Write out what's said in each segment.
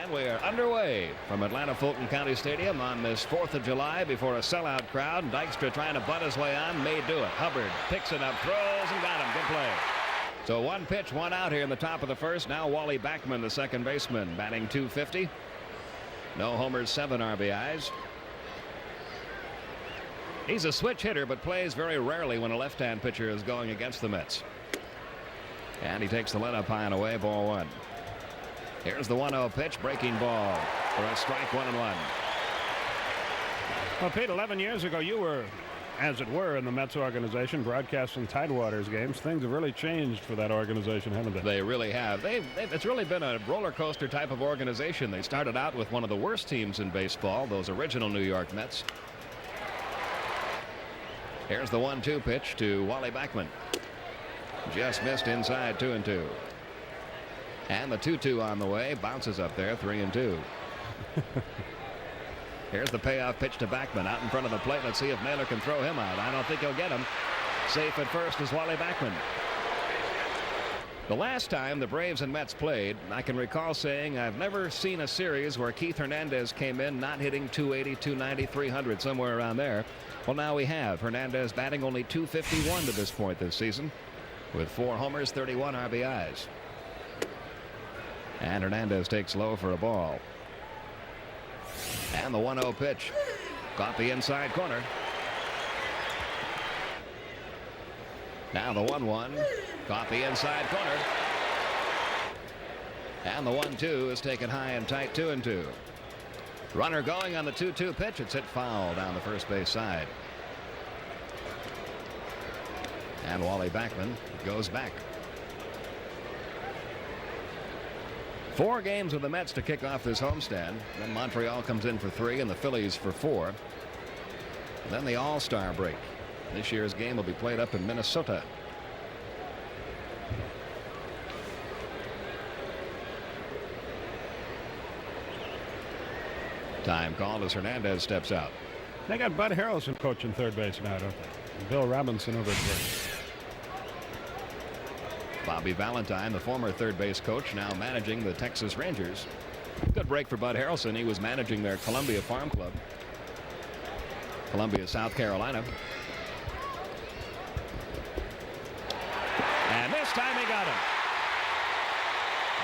And we are underway from Atlanta-Fulton County Stadium on this 4th of July before a sellout crowd. Dykstra trying to butt his way on, may do it. Hubbard picks it up, throws, and got him. Good play. So one pitch, one out here in the top of the first. Now Wally Backman, the second baseman, batting .250. No homers, 7 RBIs. He's a switch hitter, but plays very rarely when a left-hand pitcher is going against the Mets. And he takes the lead-up high and away, ball 1. Here's the 1-0 pitch, breaking ball for a strike, 1-1. Well, Pete, 11 years ago, you were, as it were, in the Mets organization, broadcasting Tidewaters games. Things have really changed for that organization, haven't they? They really have. It's really been a roller coaster type of organization. They started out with one of the worst teams in baseball, those original New York Mets. Here's the 1-2 pitch to Wally Backman. Just missed inside, 2-2. And the 2-2 on the way, bounces up there, 3-2. Here's the payoff pitch to Backman out in front of the plate. Let's see if Naylor can throw him out. I don't think he'll get him. Safe at first is Wally Backman. The last time the Braves and Mets played, I can recall saying I've never seen a series where Keith Hernandez came in not hitting 280, 290, 300, somewhere around there. Well, now we have. Hernandez batting only .251 to this point this season with 4 homers, 31 RBIs. And Hernandez takes low for a ball. And the 1-0 pitch. Caught the inside corner. Now the 1-1. Caught the inside corner. And the 1-2 is taken high and tight, 2-2. Runner going on the 2-2 pitch. It's hit foul down the first base side. And Wally Backman goes back. 4 games with the Mets to kick off this homestand. Then Montreal comes in for 3 and the Phillies for 4. And then the All-Star break. This year's game will be played up in Minnesota. Time called as Hernandez steps out. They got Bud Harrelson coaching third base now, don't they? And Bill Robinson over at first. Bobby Valentine, the former third base coach, now managing the Texas Rangers. Good break for Bud Harrelson. He was managing their Columbia Farm Club, Columbia, South Carolina. And this time he got him.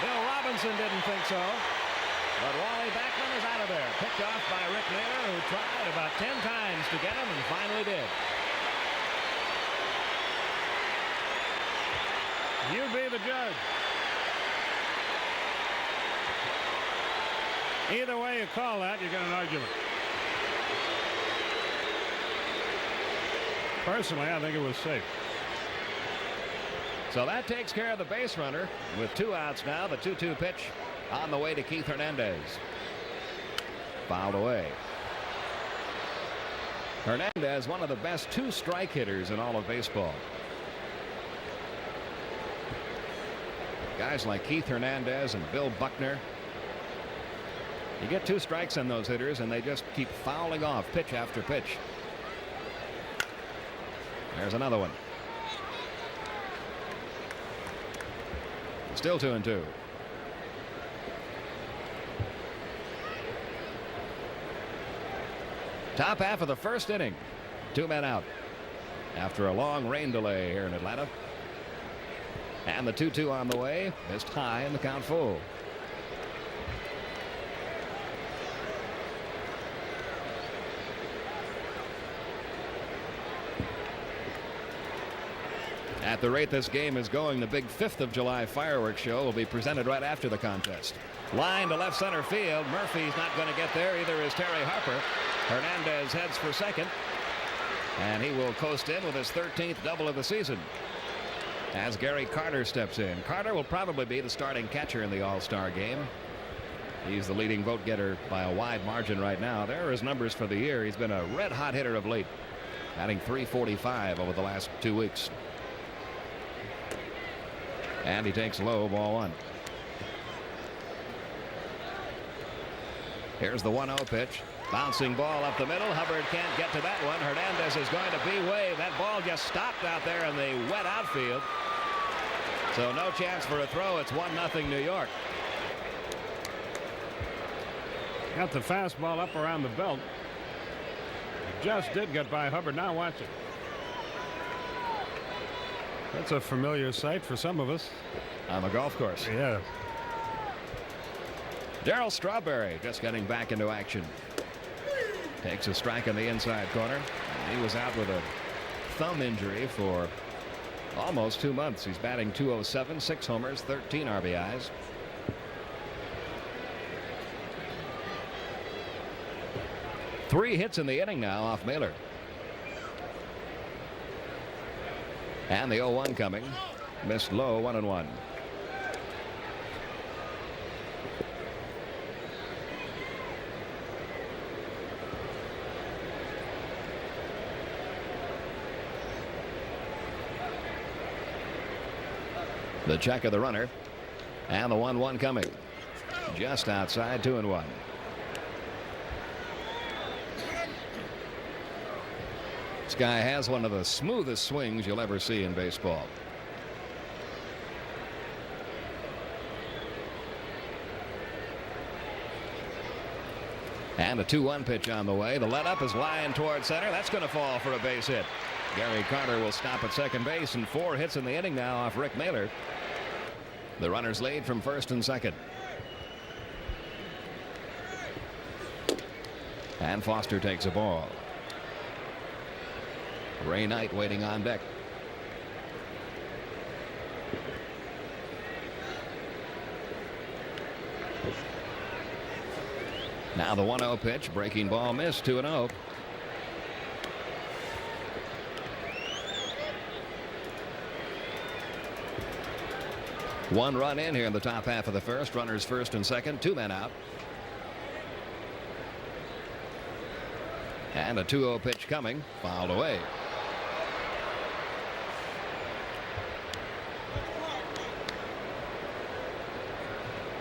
Bill Robinson didn't think so. But Wally Backman is out of there. Picked off by Rick Naylor, who tried about 10 times to get him and finally did. You be the judge. Either way you call that, you get an argument. Personally, I think it was safe. So that takes care of the base runner with 2 outs now. The 2-2 pitch on the way to Keith Hernandez. Fouled away. Hernandez, one of the best 2-strike hitters in all of baseball. Guys like Keith Hernandez and Bill Buckner. You get 2 strikes on those hitters and they just keep fouling off pitch after pitch. There's another one. Still 2-2. Top half of the first inning. 2 men out after a long rain delay here in Atlanta. And the 2-2 on the way. Missed high and the count full. At the rate this game is going, the big 5th of July fireworks show will be presented right after the contest. Line to left center field. Murphy's not going to get there. Either is Terry Harper. Hernandez heads for second. And he will coast in with his 13th double of the season as Gary Carter steps in. Carter will probably be the starting catcher in the All-Star game. He's the leading vote getter by a wide margin right now. There are his numbers for the year. He's been a red-hot hitter of late, batting .345 over the last 2 weeks. And he takes low, ball 1. Here's the 1-0 pitch. Bouncing ball up the middle. Hubbard can't get to that one. Hernandez is going to be waved. That ball just stopped out there in the wet outfield. So no chance for a throw. It's 1-0 New York. Got the fastball up around the belt. Just did get by Hubbard. Now watch it. That's a familiar sight for some of us. On the golf course. Yeah. Darryl Strawberry just getting back into action. Takes a strike in the inside corner. He was out with a thumb injury for almost 2 months. He's batting .207, 6 homers, 13 RBIs. Three hits in the inning now off Mailer. And the 0-1 coming. Missed low, 1-1. The check of the runner. And the 1-1 coming. Just outside, 2-1. This guy has one of the smoothest swings you'll ever see in baseball. And a 2-1 pitch on the way. The let up is lined toward center. That's going to fall for a base hit. Gary Carter will stop at second base, and 4 hits in the inning now off Rick Mailer. The runners lead from first and second. And Foster takes a ball. Ray Knight waiting on deck. Now the 1-0 pitch. Breaking ball missed. 2-0. One run in here in the top half of the first. Runners first and second. 2 men out. And a 2-0 pitch coming. Fouled away.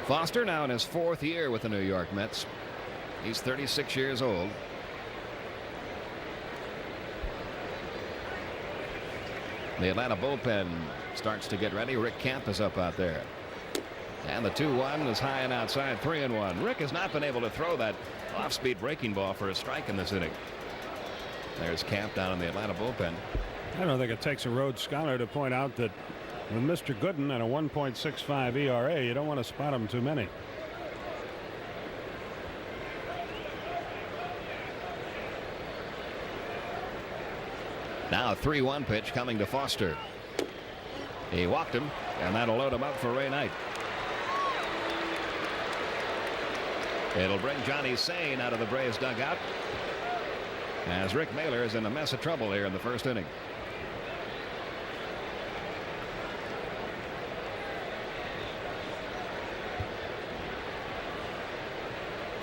Foster now in his 4th year with the New York Mets. He's 36 years old. The Atlanta bullpen starts to get ready. Rick Camp is up out there. And the 2-1 is high and outside. 3-1. Rick has not been able to throw that off-speed breaking ball for a strike in this inning. There's Camp down in the Atlanta bullpen. I don't think it takes a Rhodes Scholar to point out that with Mr. Gooden at a 1.65 ERA, you don't want to spot him too many. Now a 3-1 pitch coming to Foster. He walked him, and that'll load him up for Ray Knight. It'll bring Johnny Sane out of the Braves dugout, as Rick Mailer is in a mess of trouble here in the first inning.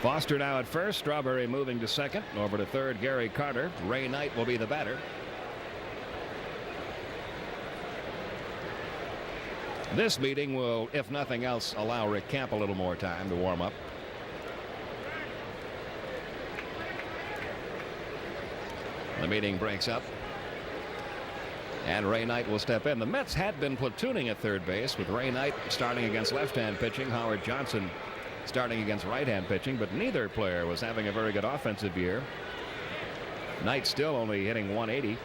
Foster now at first. Strawberry moving to second. Over to third, Gary Carter. Ray Knight will be the batter. This meeting will, if nothing else, allow Rick Camp a little more time to warm up. The meeting breaks up, and Ray Knight will step in. The Mets had been platooning at third base, with Ray Knight starting against left-hand pitching, Howard Johnson starting against right-hand pitching, but neither player was having a very good offensive year. Knight still only hitting .180,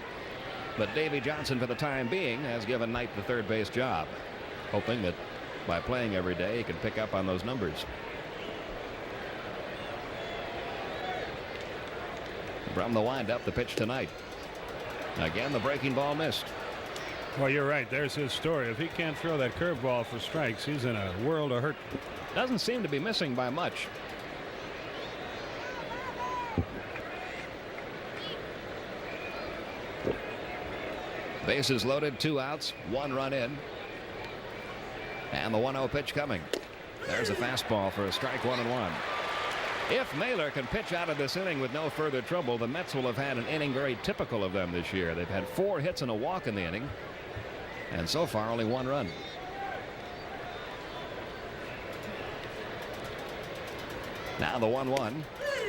but Davy Johnson, for the time being, has given Knight the third base job, hoping that by playing every day he can pick up on those numbers. From the windup, the pitch tonight. Again, the breaking ball missed. Well, you're right. There's his story. If he can't throw that curveball for strikes, he's in a world of hurt. Doesn't seem to be missing by much. Bases loaded, 2 outs, 1 run in. And the 1-0 pitch coming. There's a fastball for a strike, 1-1. If Mailer can pitch out of this inning with no further trouble, the Mets will have had an inning very typical of them this year. They've had 4 hits and a walk in the inning, and so far only 1 run. Now the 1-1.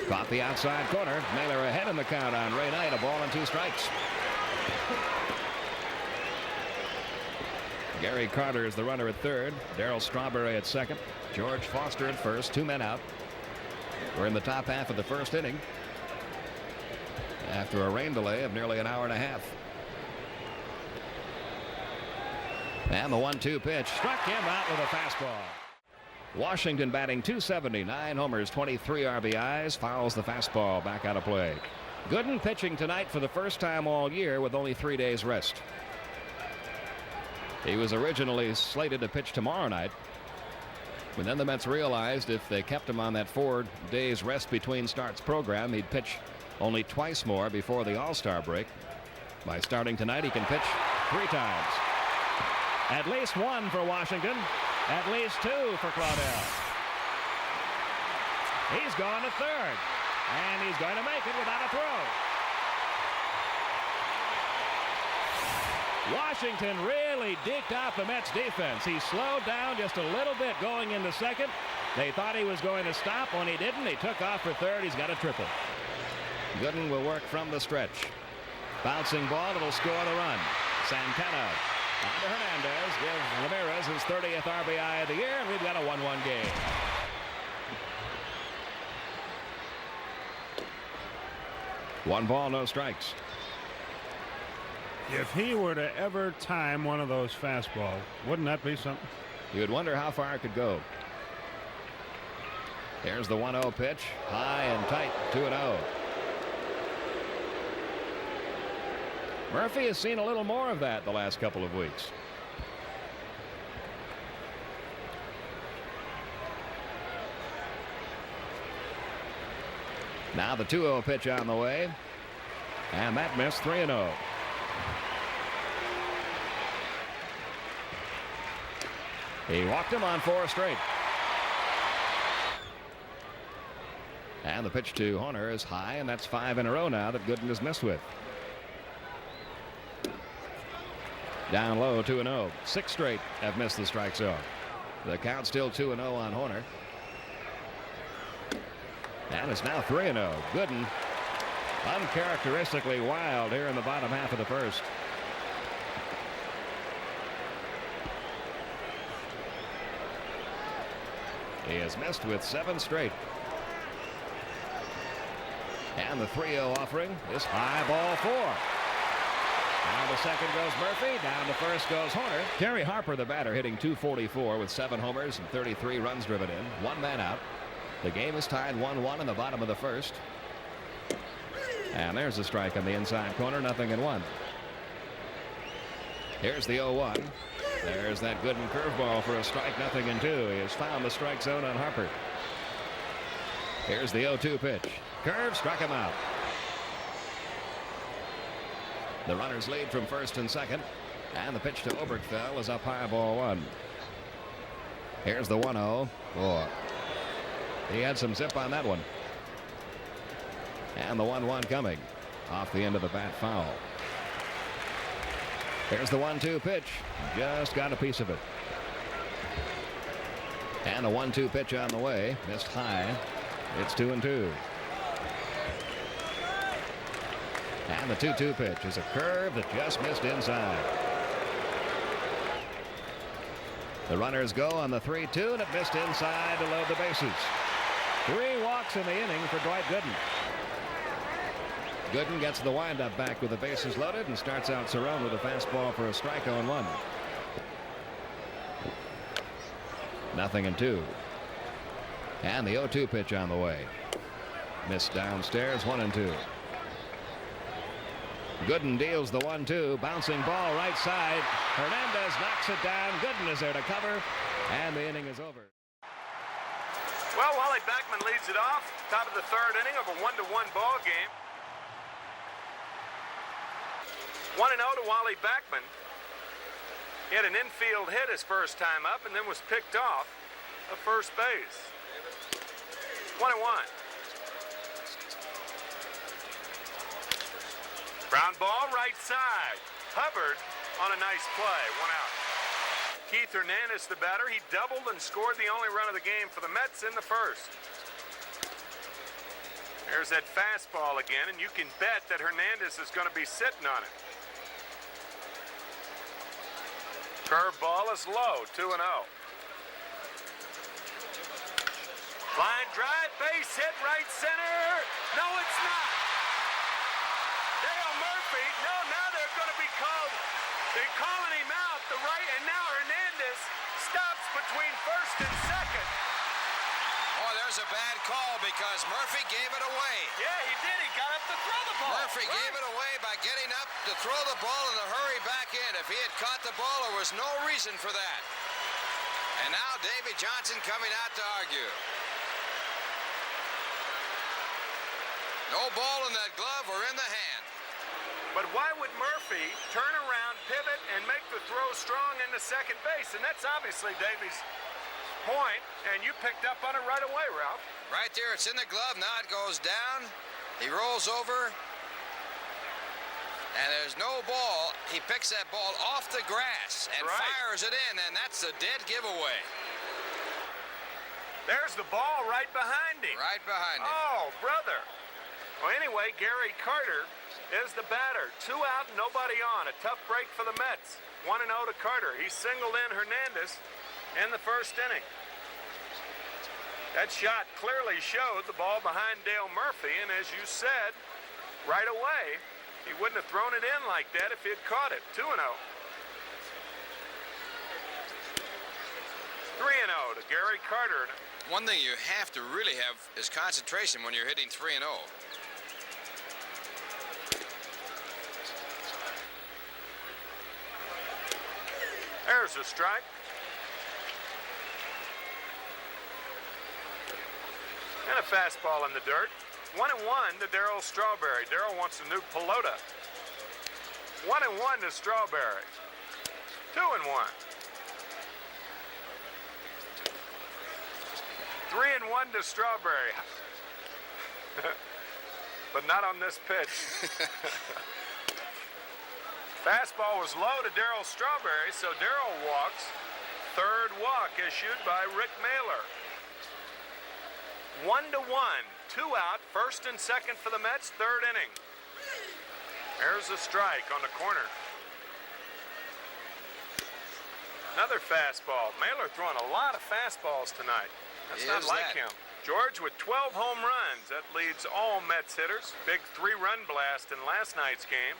Caught the outside corner. Mailer ahead in the count on Ray Knight. A ball and 2 strikes. Gary Carter is the runner at third. Darryl Strawberry at second. George Foster at first. 2 men out. We're in the top half of the first inning after a rain delay of nearly an hour and a half. And the 1-2 pitch struck him out with a fastball. Washington batting .279, homers, 23 RBIs, fouls the fastball back out of play. Gooden pitching tonight for the first time all year with only 3 days rest. He was originally slated to pitch tomorrow night, but then the Mets realized if they kept him on that 4 days rest between starts program, he'd pitch only twice more before the All-Star break. By starting tonight, he can pitch 3 times. At least 1 for Washington. At least 2 for Claudel. He's gone to third. And he's going to make it without a throw. Washington really deked out the Mets defense. He slowed down just a little bit going into second. They thought he was going to stop. When he didn't, he took off for third. He's got a triple. Gooden will work from the stretch. Bouncing ball. It'll score the run. Santana on to Hernandez. Gives Ramirez his 30th RBI of the year. And we've got a 1-1 game. One ball, no strikes. If he were to ever time one of those fastballs, wouldn't that be something? You would wonder how far it could go. Here's the 1-0 pitch. High and tight, 2-0. Murphy has seen a little more of that the last couple of weeks. Now the 2-0 pitch on the way. And that missed, 3-0. He walked him on 4 straight. And the pitch to Horner is high, and that's 5 in a row now that Gooden has missed with. Down low, 2-0. 6 straight have missed the strike zone. The count still 2-0 on Horner. And it's now 3-0. Gooden uncharacteristically wild here in the bottom half of the first. He has missed with 7 straight. And the 3-0 offering is high, ball 4. Down to second goes Murphy. Down to first goes Horner. Terry Harper, the batter, hitting .244 with 7 homers and 33 runs driven in. 1 man out. The game is tied 1-1 in the bottom of the first. And there's a strike on the inside corner, 0-1. Here's the 0-1. There's that Gooden curveball for a strike, 0-2. He has found the strike zone on Harper. Here's the 0-2 pitch. Curve, struck him out. The runners lead from first and second. And the pitch to Oberkfell is up high, ball 1. Here's the 1-0. Boy, he had some zip on that one. And the 1-1 coming off the end of the bat, foul. Here's the 1-2 pitch. Just got a piece of it. And the 1-2 pitch on the way. Missed high. It's 2-2. And the 2-2 pitch is a curve that just missed inside. The runners go on the 3-2, and it missed inside to load the bases. 3 walks in the inning for Dwight Gooden. Gooden gets the windup back with the bases loaded and starts out Cerrone with a fastball for a strike on 1. 0-2. And the 0-2 pitch on the way. Missed downstairs, 1-2. Gooden deals the 1-2. Bouncing ball right side. Hernandez knocks it down. Gooden is there to cover. And the inning is over. Well, Wally Backman leads it off. Top of the 3rd inning of a 1-1 ball game. 1-0 to Wally Backman. He had an infield hit his first time up and then was picked off at first base. 1-1. Ground ball right side. Hubbard on a nice play. 1 out. Keith Hernandez, the batter, he doubled and scored the only run of the game for the Mets in the first. There's that fastball again, and you can bet that Hernandez is going to be sitting on it. Curveball is low, 2-0. Line drive base hit right center. No, it's not. Dale Murphy. No, now they're going to be called. They're calling him out. The right, and now Hernandez stops between first and second. Oh, there's a bad call because Murphy gave it away. Yeah, he did. He got up to throw the ball. Murphy gave it away by getting up to throw the ball in a hurry back in. If he had caught the ball, there was no reason for that. And now Davy Johnson coming out to argue. No ball in that glove or in the hand. But why would Murphy turn around, pivot, and make the throw strong into second base? And that's obviously Davy's point, and you picked up on it right away, Ralph. Right there, it's in the glove. Now it goes down. He rolls over. And there's no ball. He picks that ball off the grass and fires it in, and that's a dead giveaway. There's the ball right behind him. Right behind him. Oh, brother. Well, anyway, Gary Carter is the batter. 2 out, nobody on. A tough break for the Mets. 1-0 to Carter. He singled in Hernandez in the first inning. That shot clearly showed the ball behind Dale Murphy, and as you said, right away, he wouldn't have thrown it in like that if he had caught it. 2-0. 3-0 to Gary Carter. One thing you have to really have is concentration when you're hitting 3-0. There's a strike. And a fastball in the dirt. 1-1 to Darryl Strawberry. Darryl wants a new pelota. 1-1 to Strawberry. 2-1. 3-1 to Strawberry. But not on this pitch. Fastball was low to Darryl Strawberry, so Darryl walks. Third walk issued by Rick Mailer. 1-1, 2 out, first and second for the Mets, third inning. There's a strike on the corner. Another fastball. Mailer throwing a lot of fastballs tonight. That's not like him. George with 12 home runs. That leads all Mets hitters. Big 3-run blast in last night's game.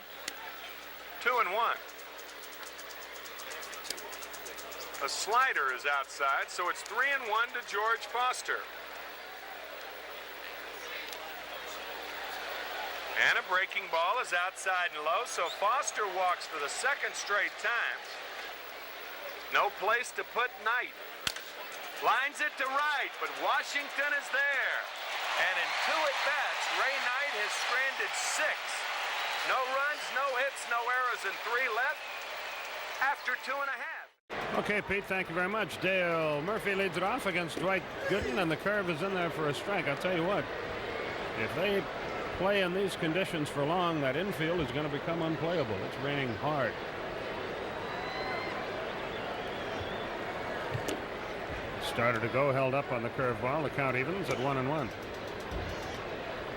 2-1. A slider is outside, so it's 3-1 to George Foster. And a breaking ball is outside and low, so Foster walks for the second straight time. No place to put Knight. Lines it to right, but Washington is there. And in 2 at-bats, Ray Knight has stranded 6. No runs, no hits, no errors, and 3 left after 2.5. Okay, Pete, thank you very much. Dale Murphy leads it off against Dwight Gooden, and the curve is in there for a strike. I'll tell you what, if they play in these conditions for long, that infield is going to become unplayable. It's raining hard. Started to go, held up on the curveball. The count evens at 1-1.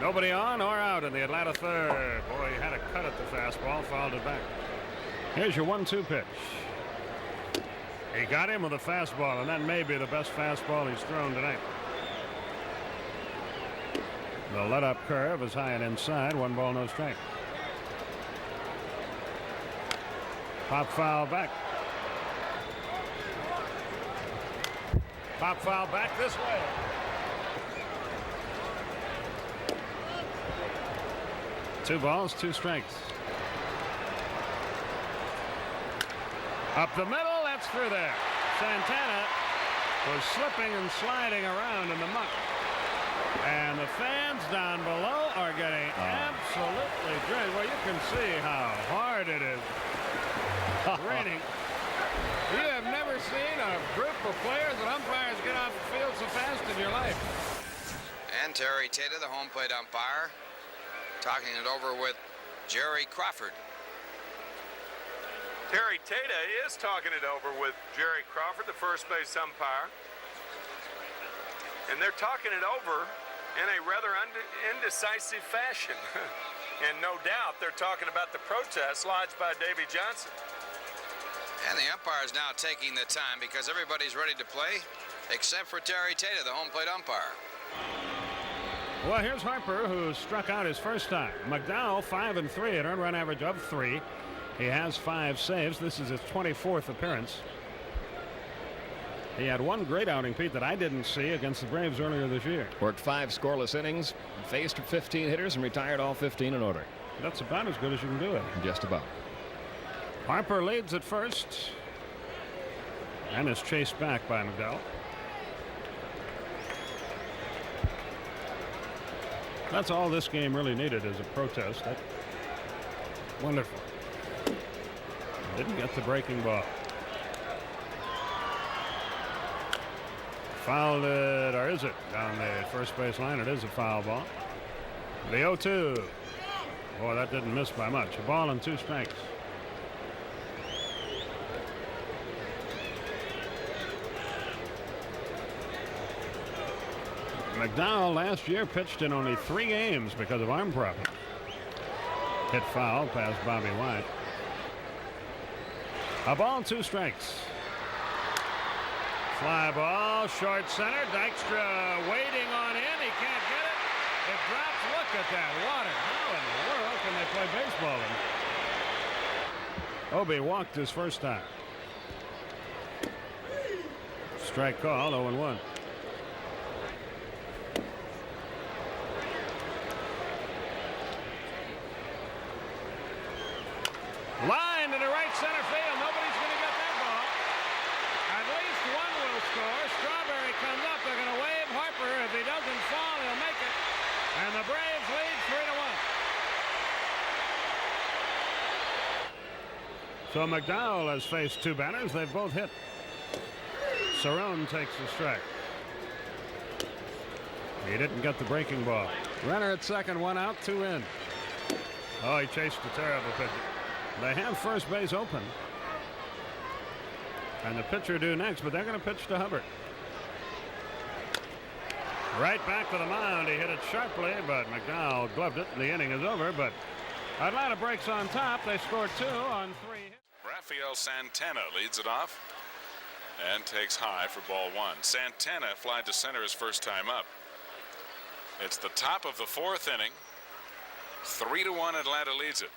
Nobody on or out in the Atlanta third. Boy, he had a cut at the fastball, fouled it back. Here's your 1-2 pitch. He got him with a fastball, and that may be the best fastball he's thrown tonight. The let-up curve is high and inside. 1 ball, no strike. Pop foul back. Pop foul back this way. Two balls, 2 strikes. Up the middle, that's through there. Santana was slipping and sliding around in the muck. And the fans down below are getting absolutely drenched. Well, you can see how hard it is raining. You have never seen a group of players and umpires get off the field so fast in your life. And Terry Tata, the home plate umpire, talking it over with Jerry Crawford. Terry Tata is talking it over with Jerry Crawford, the first base umpire. And they're talking it over in a rather indecisive fashion. And no doubt they're talking about the protest lodged by Davy Johnson. And the umpire is now taking the time because everybody's ready to play except for Terry Tata, the home plate umpire. Well, here's Harper, who struck out his first time. McDowell 5-3, an earned run average of 3. He has 5 saves. This is his 24th appearance. He had one great outing, Pete, that I didn't see against the Braves earlier this year. Worked 5 scoreless innings, faced 15 hitters, and retired all 15 in order. That's about as good as you can do it. Just about. Harper leads at first and is chased back by McDowell. That's all this game really needed is a protest. That's wonderful. Didn't get the breaking ball. Fouled it, or is it down the first base line? It is a foul ball. The 0-2. Boy, that didn't miss by much. A ball and 2 strikes. McDowell last year pitched in only 3 games because of arm problems. Hit foul past Bobby White. A ball, 2 strikes. Fly ball, short center. Dykstra waiting on in. He can't get it. It drops. Look at that water. How in the world can they play baseball in? Obi walked his first time. Strike call, 0-1. Line to the right center field. Nobody's going to get that ball. At least one will score. Strawberry comes up. They're going to wave Harper. If he doesn't fall, he'll make it. And the Braves lead 3-1. So McDowell has faced 2 batters. They've both hit. Cerrone takes the strike. He didn't get the breaking ball. Runner at second, 1 out, 2 in. Oh, he chased a terrible pitcher. They have first base open. And the pitcher due next, but they're going to pitch to Hubbard. Right back to the mound. He hit it sharply, but McDowell gloved it, and the inning is over. But Atlanta breaks on top. They score 2 on 3. Rafael Santana leads it off and takes high for ball 1. Santana flied to center his first time up. It's the top of the 4th inning. 3-1 Atlanta leads it.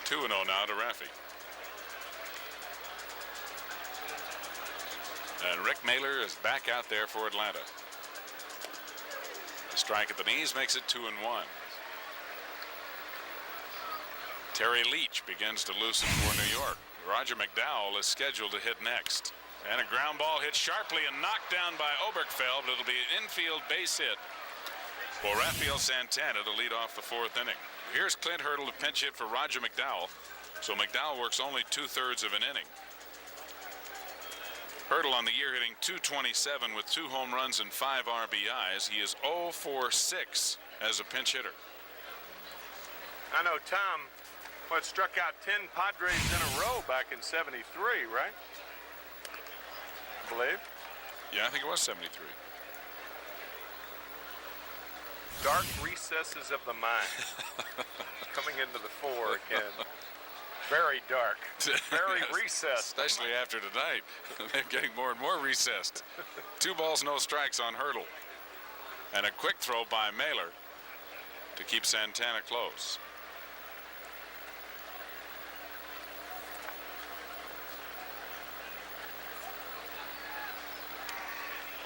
2-0 now to Raffy. And Rick Mailer is back out there for Atlanta. The strike at the knees makes it 2-1. Terry Leach begins to loosen for New York. Roger McDowell is scheduled to hit next. And a ground ball hit sharply and knocked down by Oberkfell, but it'll be an infield base hit for Rafael Santana to lead off the 4th inning. Here's Clint Hurdle to pinch hit for Roger McDowell. So McDowell works only 2/3 of an inning. Hurdle on the year hitting .227 with 2 home runs and 5 RBIs. He is 0 for 6 as a pinch hitter. I know Tom struck out 10 Padres in a row back in '73, right? I believe. Yeah, I think it was 73. Dark recesses of the mind. Coming into the 4 again. Very dark. Very Yes, recessed. Especially after tonight. They're getting more and more recessed. 2 balls, no strikes on Hurdle. And a quick throw by Mailer to keep Santana close.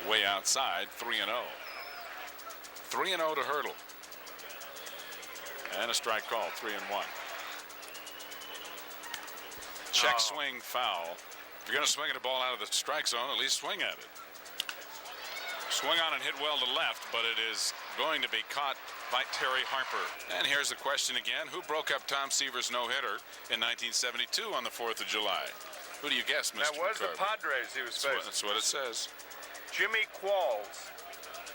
Way outside, 3-0. 3-0 to Hurdle. And a strike call, 3-1. Check swing foul. If you're going to swing at a ball out of the strike zone, at least swing at it. Swing on and hit well to left, but it is going to be caught by Terry Harper. And here's the question again. Who broke up Tom Seaver's no-hitter in 1972 on the 4th of July? Who do you guess, Mr. That was McCarver? the Padres he was facing. That's what it says. Jimmy Qualls.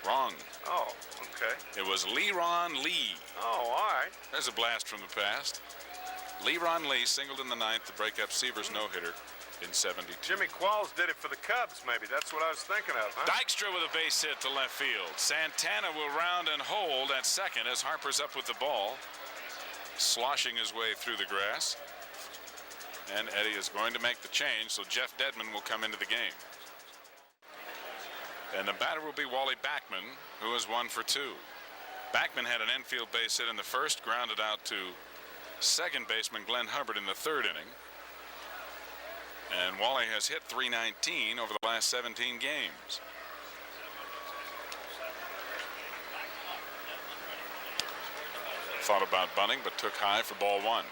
Wrong. Oh, okay. It was Leron Lee. Oh, all right. There's a blast from the past. Leron Lee singled in the 9th to break up Seaver's no-hitter in '72. Jimmy Qualls did it for the Cubs, maybe. That's what I was thinking of, huh? Dykstra with a base hit to left field. Santana will round and hold at second as Harper's up with the ball, sloshing his way through the grass. And Eddie is going to make the change, so Jeff Dedman will come into the game. And the batter will be Wally Backman, who is 1 for 2. Backman had an infield base hit in the first, grounded out to second baseman Glenn Hubbard in the third inning. And Wally has hit .319 over the last 17 games. Thought about bunting, but took high for ball 1.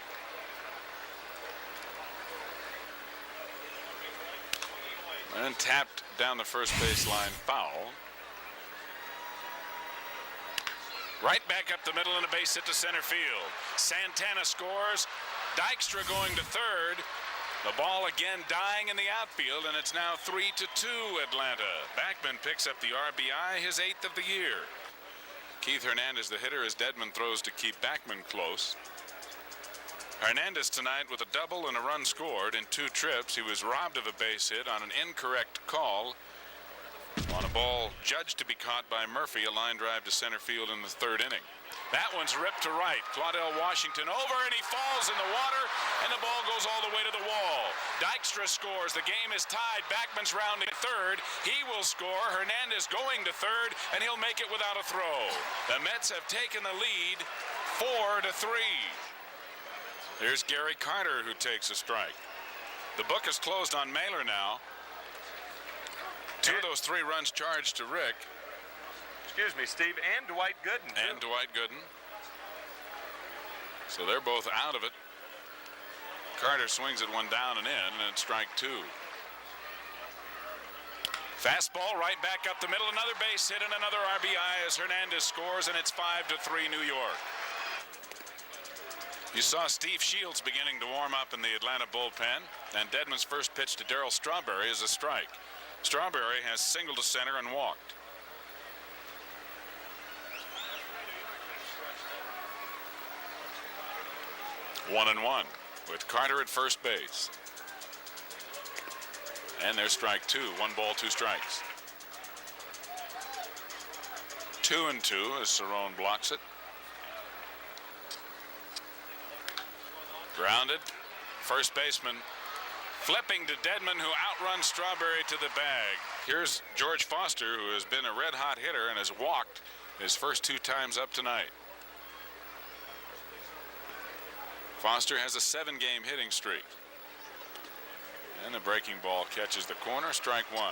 And tapped down the first baseline, foul. Right back up the middle and a base hit to center field. Santana scores. Dykstra going to third. The ball again dying in the outfield, and it's now 3-2 Atlanta. Backman picks up the RBI, his 8th of the year. Keith Hernandez, the hitter, as Dedman throws to keep Backman close. Hernandez tonight with a double and a run scored in 2 trips. He was robbed of a base hit on an incorrect call on a ball judged to be caught by Murphy, a line drive to center field in the third inning. That one's ripped to right. Claudell Washington over, and he falls in the water, and the ball goes all the way to the wall. Dykstra scores. The game is tied. Backman's rounding third. He will score. Hernandez going to third, and he'll make it without a throw. The Mets have taken the lead 4-3. Here's Gary Carter, who takes a strike. The book is closed on Mailer now. 2 of those 3 runs charged to Rick. Excuse me, Steve, and Dwight Gooden. And Dwight Gooden. So they're both out of it. Carter swings it one down and in, and it's strike 2. Fastball right back up the middle. Another base hit and another RBI as Hernandez scores, and it's 5-3 New York. You saw Steve Shields beginning to warm up in the Atlanta bullpen, and Dedman's first pitch to Darryl Strawberry is a strike. Strawberry has singled to center and walked. One and one with Carter at first base. And there's strike 2. 1 ball, 2 strikes. 2-2 as Cerrone blocks it. Grounded. First baseman flipping to Dedman, who outruns Strawberry to the bag. Here's George Foster, who has been a red-hot hitter and has walked his first 2 times up tonight. Foster has a 7-game hitting streak. And the breaking ball catches the corner. Strike 1.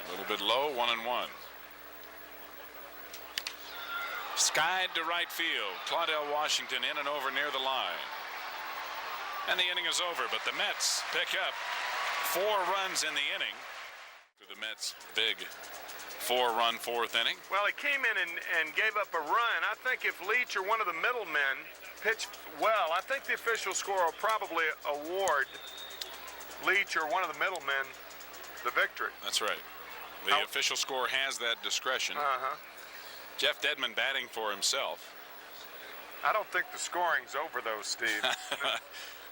A little bit low. 1-1. Skied to right field. Claudell Washington in and over near the line. And the inning is over, but the Mets pick up 4 runs in the inning. To the Mets' big 4-run 4th inning. Well, he came in and gave up a run. I think if Leach or one of the middlemen pitched well, I think the official score will probably award Leach or one of the middlemen the victory. That's right. The official score has that discretion. Jeff Dedman batting for himself. I don't think the scoring's over, though, Steve.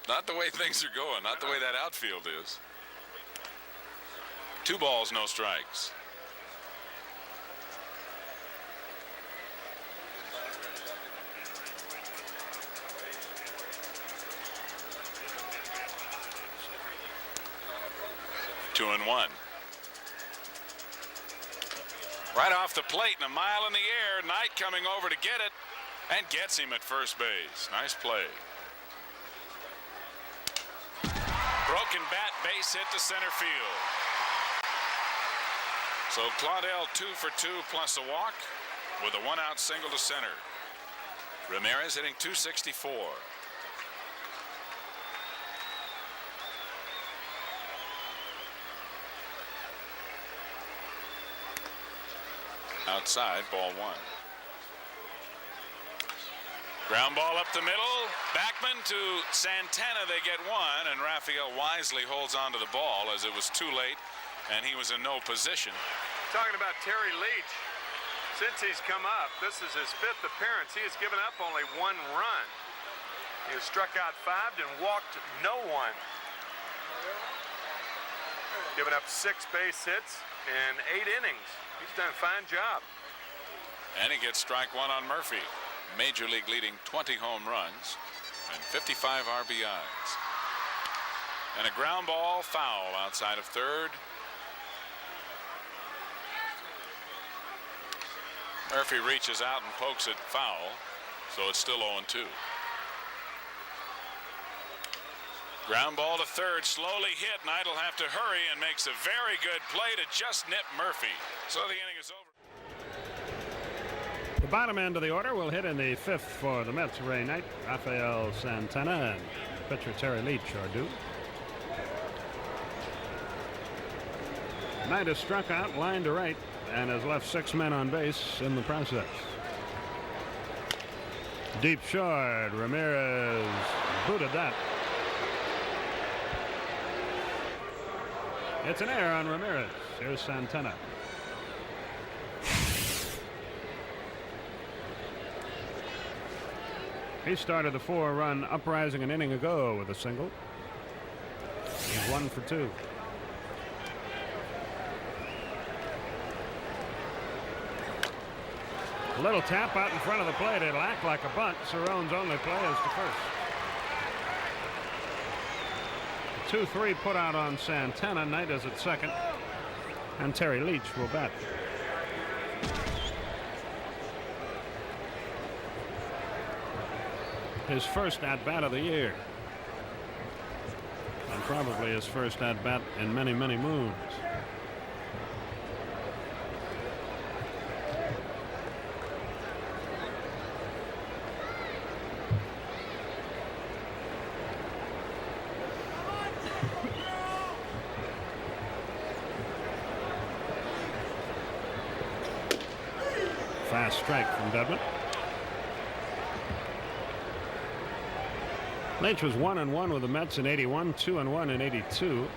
Not the way things are going. Not the way that outfield is. 2 balls, no strikes. Two and 1. Right off the plate and a mile in the air. Knight coming over to get it and gets him at first base. Nice play. Broken bat, base hit to center field. So Claudell 2 for 2 plus a walk with a 1-out single to center. Ramirez hitting .264. Outside, ball 1. Ground ball up the middle. Backman to Santana. They get 1, and Raphael wisely holds on to the ball as it was too late, and he was in no position. Talking about Terry Leach, since he's come up, this is his 5th appearance. He has given up only 1 run. He has struck out 5 and walked no one. Given up 6 base hits in 8 innings. He's done a fine job. And he gets strike 1 on Murphy. Major league leading 20 home runs and 55 RBIs. And a ground ball foul outside of third. Murphy reaches out and pokes it foul, so it's still 0-2. Ground ball to third, slowly hit. Knight will have to hurry and makes a very good play to just nip Murphy. So the inning is over. The bottom end of the order will hit in the fifth for the Mets. Ray Knight, Rafael Santana, and pitcher Terry Leach are due. Knight has struck out, line to right, and has left 6 men on base in the process. Deep short, Ramirez booted that. It's an error on Ramirez. Here's Santana. He started the 4-run uprising an inning ago with a single. He's 1 for 2. A little tap out in front of the plate. It'll act like a bunt. Cerrone's only play is to first. 2-3 put out on Santana. Knight is at second. And Terry Leach will bat. His first at-bat of the year. And probably his first at-bat in many, many moons. Fast strike from Dedman. Leach was 1-1 with the Mets in '81, 2-1 in '82.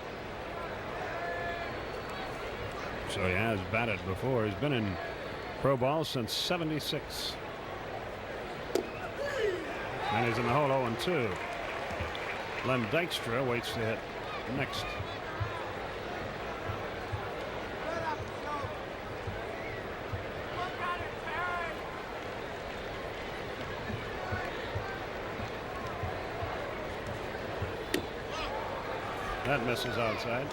So he has batted before. He's been in pro ball since '76. And he's in the hole 0-2. Len Dykstra waits to hit next. That misses outside.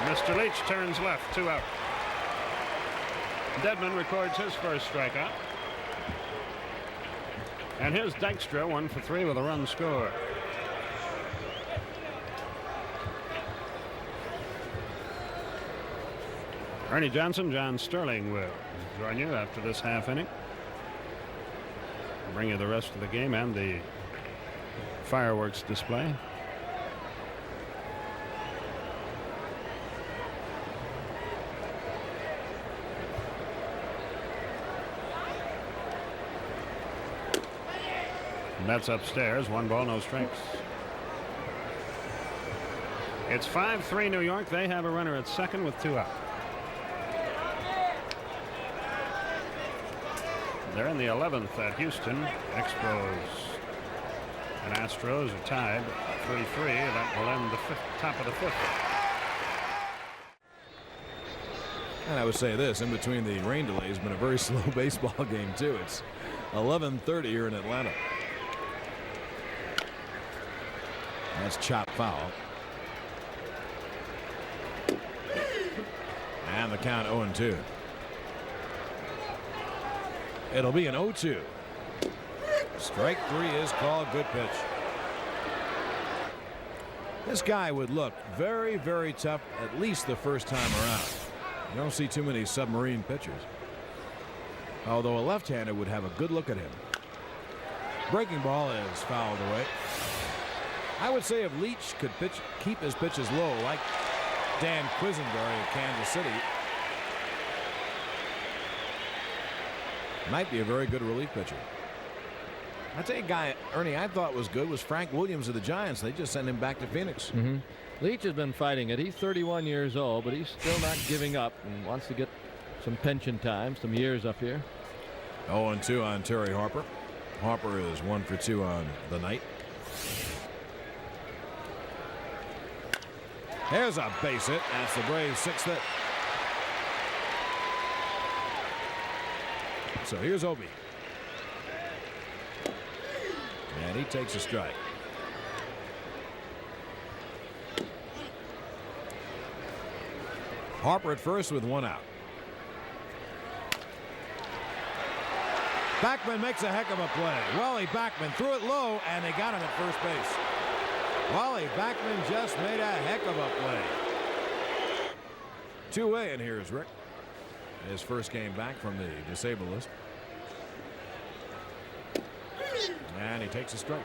Mr. Leach turns left, 2 out. Dedman records his first strikeout. And here's Dykstra, 1 for 3 with a run scored. Ernie Johnson, John Sterling will join you after this half inning. I'll bring you the rest of the game and the fireworks display. Mets upstairs, 1 ball, no strikes. It's 5-3 New York. They have a runner at second with 2 out. They're in the 11th at Houston. Expos and Astros are tied 3-3. That will end the top of the 5th. And I would say this, in between the rain delay has been a very slow baseball game too. It's 11:30 here in Atlanta. That's chopped foul. And the count 0-2. It'll be an 0-2. Strike 3 is called. Good pitch. This guy would look very, very tough at least the first time around. You don't see too many submarine pitchers. Although a left-hander would have a good look at him. Breaking ball is fouled away. I would say if Leach could keep his pitches low like Dan Quisenberry of Kansas City, might be a very good relief pitcher. I tell you, a guy, Ernie, I thought was good was Frank Williams of the Giants. They just sent him back to Phoenix. Leach has been fighting it. He's 31 years old, but he's still not giving up and wants to get some pension time, some years up here. 0-2 on Terry Harper. Harper is 1 for 2 on the night. There's a base hit. That's the Braves' 6th hit. So here's Obi. And he takes a strike. Harper at first with 1 out. Backman makes a heck of a play. Wally Backman threw it low, and they got him at first base. Wally Backman just made a heck of a play. 2-way, and here's Rick. His first game back from the disabled list. And he takes a strike.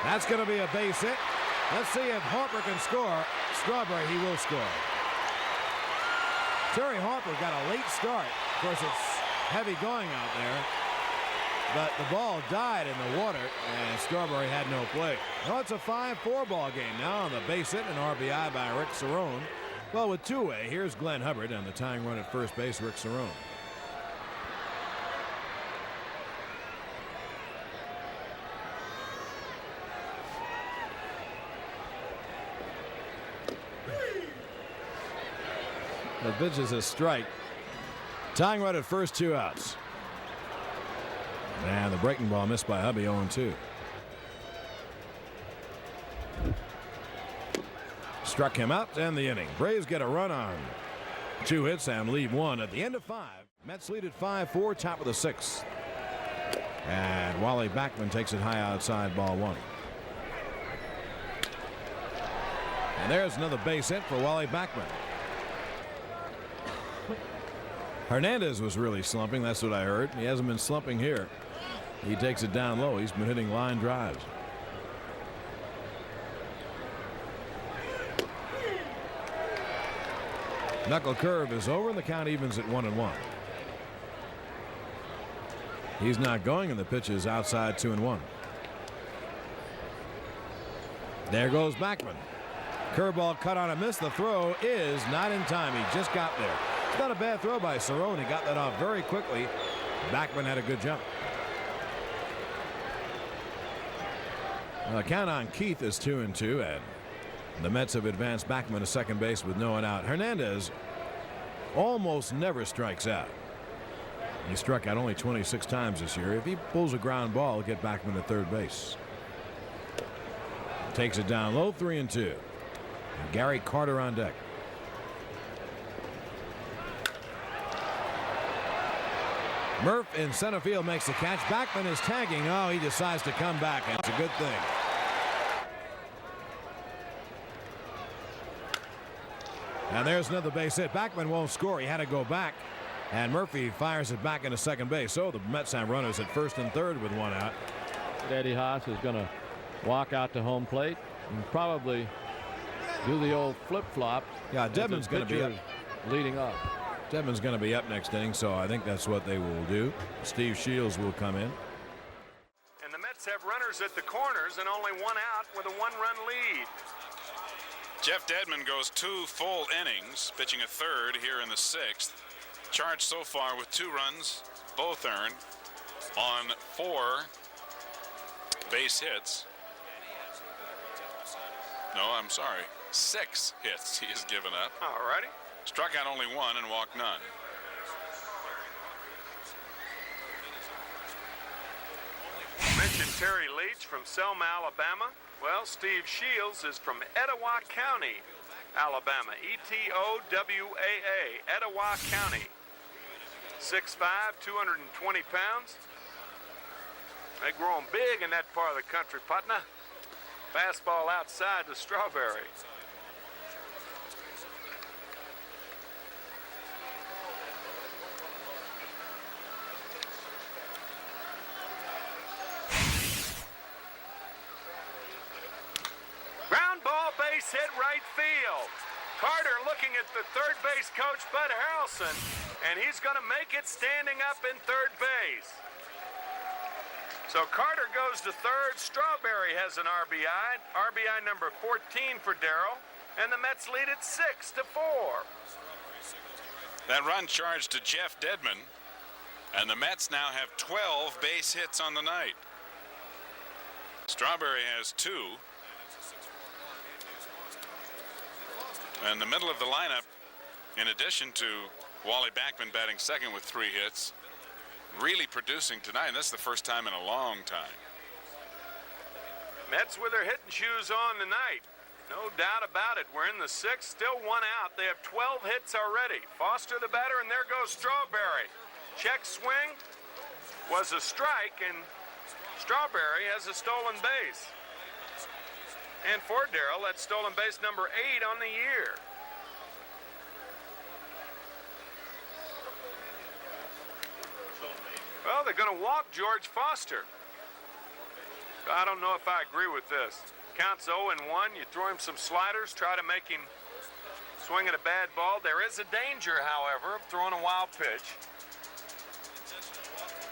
That's going to be a base hit. Let's see if Harper can score. Strawberry, he will score. Terry Harper got a late start. Of course, it's heavy going out there. But the ball died in the water, and Strawberry had no play. Well, it's a 5-4 ball game now on the base hit, an RBI by Rick Cerrone. Well, with 2-way, here's Glenn Hubbard and the tying run at first base, Rick Cerrone. The pitch is a strike. Tying run at first, 2 outs. And the breaking ball missed by Hubby, 0-2. Struck him out to end the inning. Braves get a run on 2 hits and leave 1 at the end of 5. Mets lead at 5-4, top of the 6th. And Wally Backman takes it high outside, ball 1. And there's another base hit for Wally Backman. Hernandez was really slumping. That's what I heard. He hasn't been slumping here. He takes it down low. He's been hitting line drives. Knuckle curve is over, and the count evens at 1-1. He's not going, and the pitch is outside 2-1. There goes Backman. Curveball cut on a miss. The throw is not in time. He just got there. It's not a bad throw by Cerrone. He got that off very quickly. Backman had a good jump. Count on Keith is 2-2, and the Mets have advanced Backman to second base with no one out. Hernandez almost never strikes out. He struck out only 26 times this year. If he pulls a ground ball, he'll get Backman to third base. Takes it down low, 3-2. And Gary Carter on deck. Murph in center field makes the catch. Backman is tagging. Oh, he decides to come back, and it's a good thing. And there's another base hit. Backman won't score. He had to go back. And Murphy fires it back into second base. So the Mets have runners at first and third with 1 out. Eddie Haas is going to walk out to home plate and probably do the old flip-flop. Yeah, Dedman's going to be up. Leading up. Dedman's going to be up next inning, so I think that's what they will do. Steve Shields will come in. And the Mets have runners at the corners and only 1 out with a 1-run lead. Jeff Dedman goes 2 full innings, pitching a third here in the 6th. Charged so far with 2 runs, both earned, on 4 base hits. No, I'm sorry. 6 hits he has given up. All righty. Struck out only 1 and walked none. Mentioned Terry Leach from Selma, Alabama. Well, Steve Shields is from Etowah County, Alabama. E-T-O-W-A-A, Etowah County. 6'5", 220 pounds. They growing big in that part of the country, partner. Fastball outside to Strawberry. Ground ball, base hit, right field. Carter looking at the third base coach, Bud Harrelson, and he's going to make it standing up in third base. So Carter goes to third. Strawberry has an RBI. RBI number 14 for Darryl, and the Mets lead at 6-4. That run charged to Jeff Dedman, and the Mets now have 12 base hits on the night. Strawberry has 2, In the middle of the lineup, in addition to Wally Backman batting second with 3 hits, really producing tonight, and this is the first time in a long time. Mets with their hitting shoes on tonight. No doubt about it. We're in the 6th, still 1 out. They have 12 hits already. Foster the batter, and there goes Strawberry. Check swing was a strike, and Strawberry has a stolen base. And for Darryl, that's stolen base number 8 on the year. Well, they're going to walk George Foster. I don't know if I agree with this. Counts 0-1. You throw him some sliders, try to make him swing at a bad ball. There is a danger, however, of throwing a wild pitch.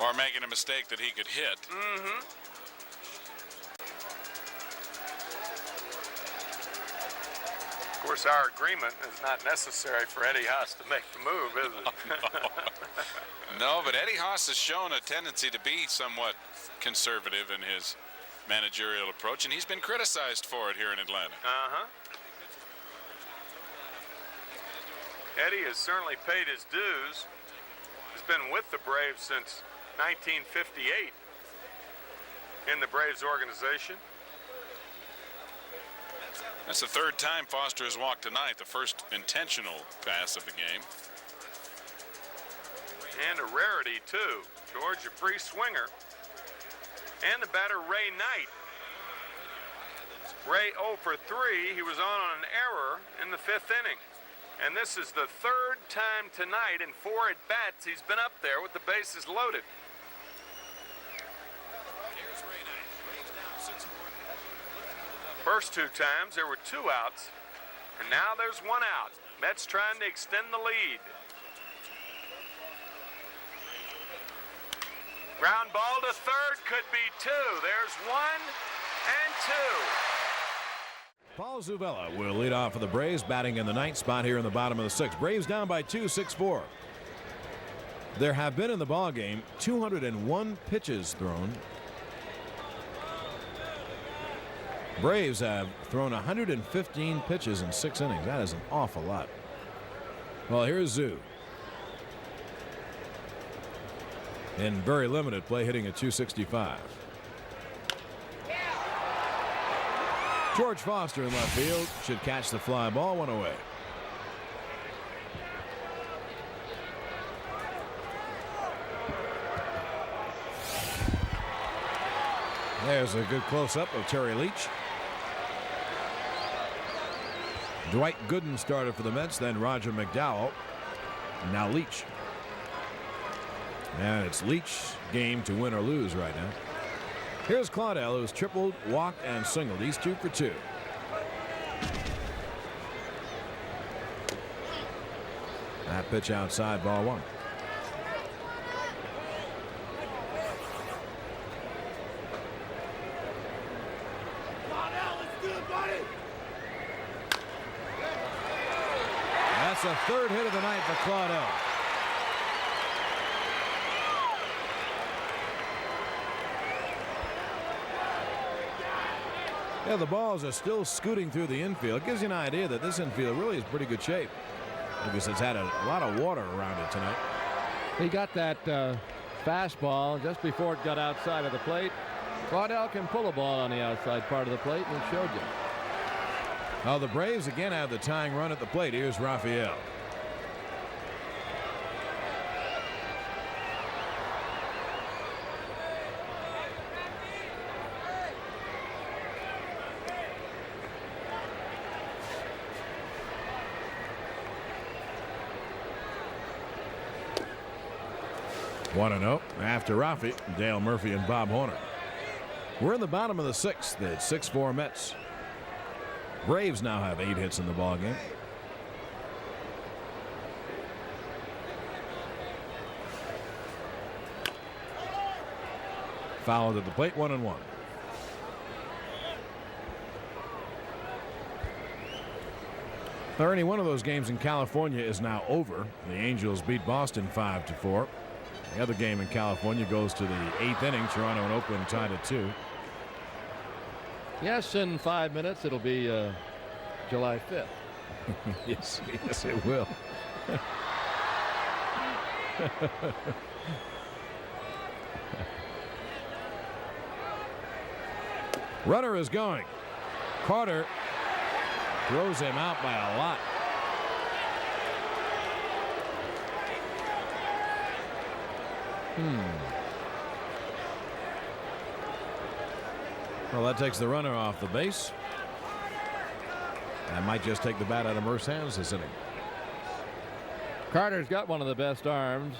Or making a mistake that he could hit. Mm-hmm. Of course, our agreement is not necessary for Eddie Haas to make the move, is it? No, but Eddie Haas has shown a tendency to be somewhat conservative in his managerial approach, and he's been criticized for it here in Atlanta. Uh-huh. Eddie has certainly paid his dues. He's been with the Braves since 1958 in the Braves organization. That's the 3rd time Foster has walked tonight, the first intentional pass of the game. And a rarity, too. George, a free swinger. And the batter, Ray Knight. Ray 0 for 3. He was on an error in the 5th inning. And this is the 3rd time tonight in 4 at-bats he's been up there with the bases loaded. First 2 times there were 2 outs, and now there's 1 out. Mets trying to extend the lead. Ground ball to third, could be 2. There's 1 and 2. Paul Zuvella will lead off for the Braves, batting in the 9th spot here in the bottom of the 6th. Braves down by 2, 6-4. There have been in the ball game 201 pitches thrown. Braves have thrown 115 pitches in 6 innings. That is an awful lot. Well, here's Zoo. In very limited play, hitting at 265. George Foster in left field should catch the fly ball, 1 away. There's a good close-up of Terry Leach. Dwight Gooden started for the Mets, then Roger McDowell, now Leach. And it's Leach's game to win or lose right now. Here's Claudel, who's tripled, walked, and singled. He's 2 for 2. That pitch outside, ball 1. That's the 3rd hit of the night for Claudel. Yeah, the balls are still scooting through the infield. It gives you an idea that this infield really is pretty good shape, because it's had a lot of water around it tonight. He got that fastball just before it got outside of the plate. Claudel can pull a ball on the outside part of the plate, and he showed you. Oh, the Braves again have the tying run at the plate. Here's Raphael. One and 0 after Rafi, Dale Murphy and Bob Horner. We're in the bottom of the 6th. It's 6-4 Mets. Braves now have 8 hits in the ball game. Fouled at the plate, 1-1. Ernie, one of those games in California is now over. The Angels beat Boston 5-4. The other game in California goes to the 8th inning. Toronto and Oakland tied at 2. Yes, in 5 minutes it'll be July 5th. Yes, it will. Runner is going. Carter throws him out by a lot. Well, that takes the runner off the base. That might just take the bat out of Murph's hands this inning. Carter's got one of the best arms.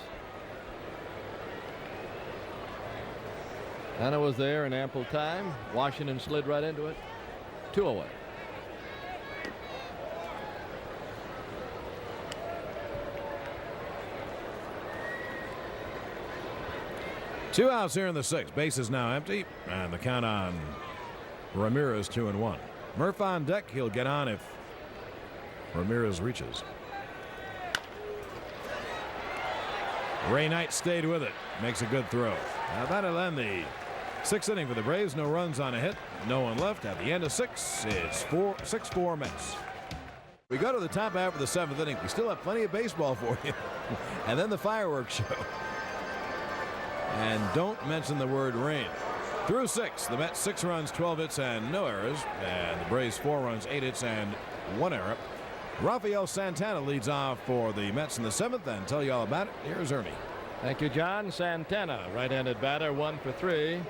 And it was there in ample time. Washington slid right into it. 2 away. Two outs here in the 6th. Base is now empty, and the count on Ramirez 2-1. Murph on deck. He'll get on if Ramirez reaches. Ray Knight stayed with it. Makes a good throw. Now that'll end the 6th inning for the Braves. No runs on a hit. No one left. At the end of 6, it's 6-4 Mets. We go to the top half of the 7th inning. We still have plenty of baseball for you. And then the fireworks show. And don't mention the word rain. Through 6, the Mets 6 runs, 12 hits, and no errors. And the Braves 4 runs, 8 hits, and 1 error. Rafael Santana leads off for the Mets in the 7th, and tell you all about it. Here's Ernie. Thank you, John. Santana, right-handed batter, 1 for 3.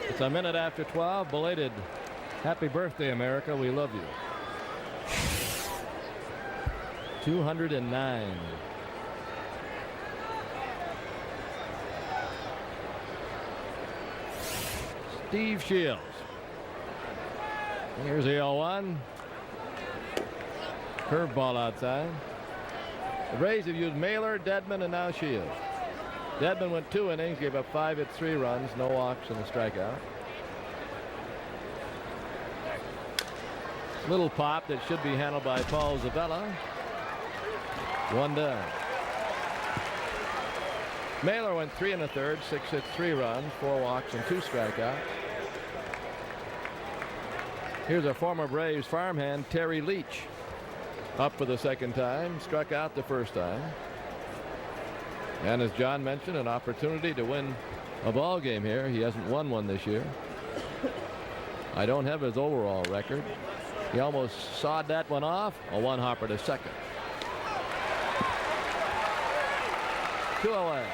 It's a minute after 12. Belated happy birthday, America. We love you. 209. Steve Shields. Here's the 0-1. Curveball outside. The Rays have used Mailer, Dedman, and now Shields. Dedman went 2 innings, gave up 5 hits, 3 runs, no walks, and a strikeout. Little pop that should be handled by Paul Zabella. 1 down. Mailer went 3 1/3, 6 hits, 3 runs, 4 walks, and 2 strikeouts. Here's a former Braves farmhand, Terry Leach. Up for the 2nd time, struck out the 1st time. And as John mentioned, an opportunity to win a ball game here. He hasn't won one this year. I don't have his overall record. He almost sawed that one off. A 1-hopper to 2nd. 2 away.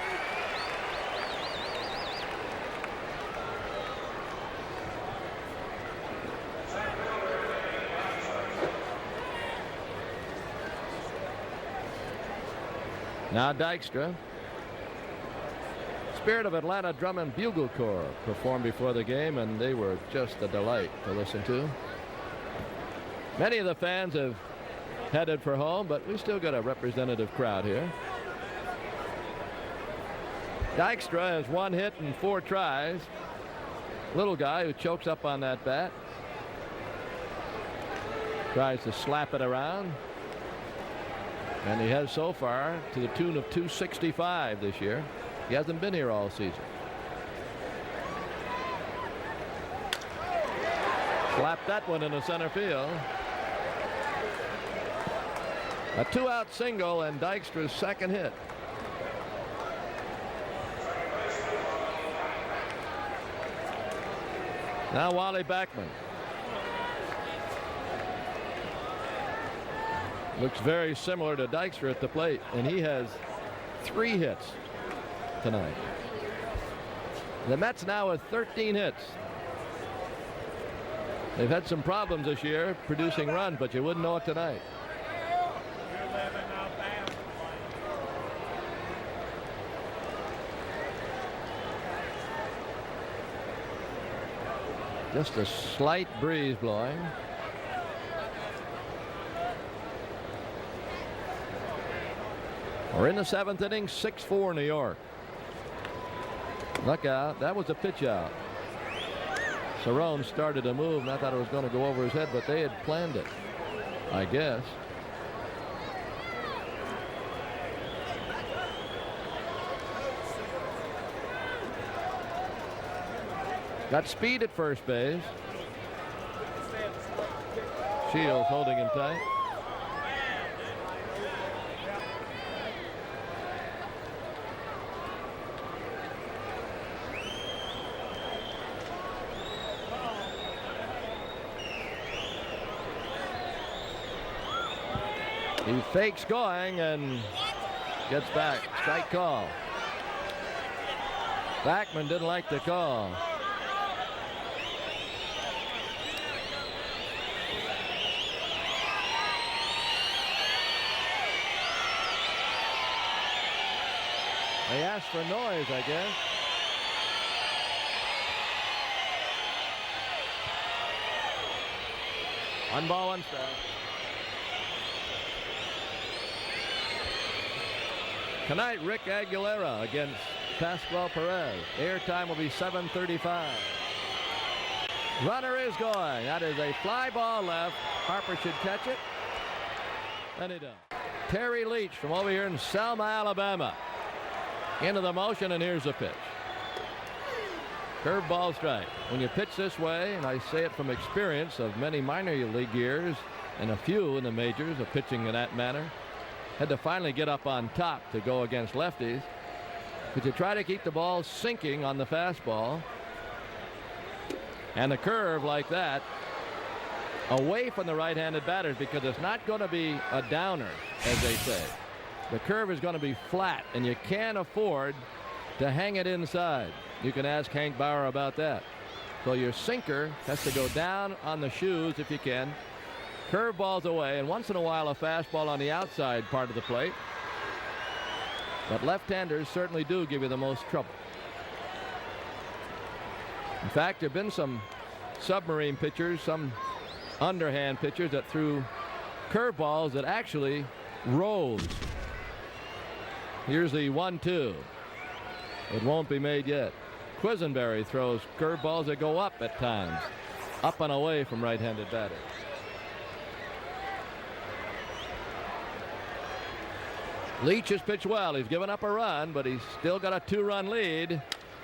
Now Dykstra. Spirit of Atlanta Drum and Bugle Corps performed before the game, and they were just a delight to listen to. Many of the fans have headed for home, but we still got a representative crowd here. Dykstra has 1 hit and 4 tries. Little guy who chokes up on that bat. Tries to slap it around. And he has so far to the tune of 265 this year. He hasn't been here all season. Slapped that one into center field. A 2-out single and Dykstra's 2nd hit. Now Wally Backman. Looks very similar to Dykstra at the plate, and he has 3 hits tonight. The Mets now with 13 hits. They've had some problems this year producing runs, but you wouldn't know it tonight. Just a slight breeze blowing. We're in the 7th inning, 6-4 New York. Look out. That was a pitch out. Cerrone started to move, and I thought it was going to go over his head, but they had planned it, I guess. Got speed at first base. Shields holding him tight. He fakes going and gets back. Strike call. Backman didn't like the call. They asked for noise, I guess. One ball, one strike. Tonight, Rick Aguilera against Pascual Perez. Airtime will be 7:35. Runner is going. That is a fly ball left. Harper should catch it. And he does. Terry Leach from over here in Selma, Alabama. Into the motion, and here's the pitch. Curveball strike. When you pitch this way, and I say it from experience of many minor league years and a few in the majors of pitching in that manner, had to finally get up on top to go against lefties. But you try to keep the ball sinking on the fastball, and a curve like that away from the right-handed batters, because it's not going to be a downer, as they say. The curve is going to be flat, and you can't afford to hang it inside. You can ask Hank Bauer about that. So your sinker has to go down on the shoes if you can. Curveballs away, and once in a while a fastball on the outside part of the plate. But left-handers certainly do give you the most trouble. In fact, there have been some submarine pitchers, some underhand pitchers that threw curveballs that actually rose. Here's the 1-2. It won't be made yet. Quisenberry throws curveballs that go up at times, up and away from right-handed batters. Leach has pitched well. He's given up a run, but he's still got a 2-run lead.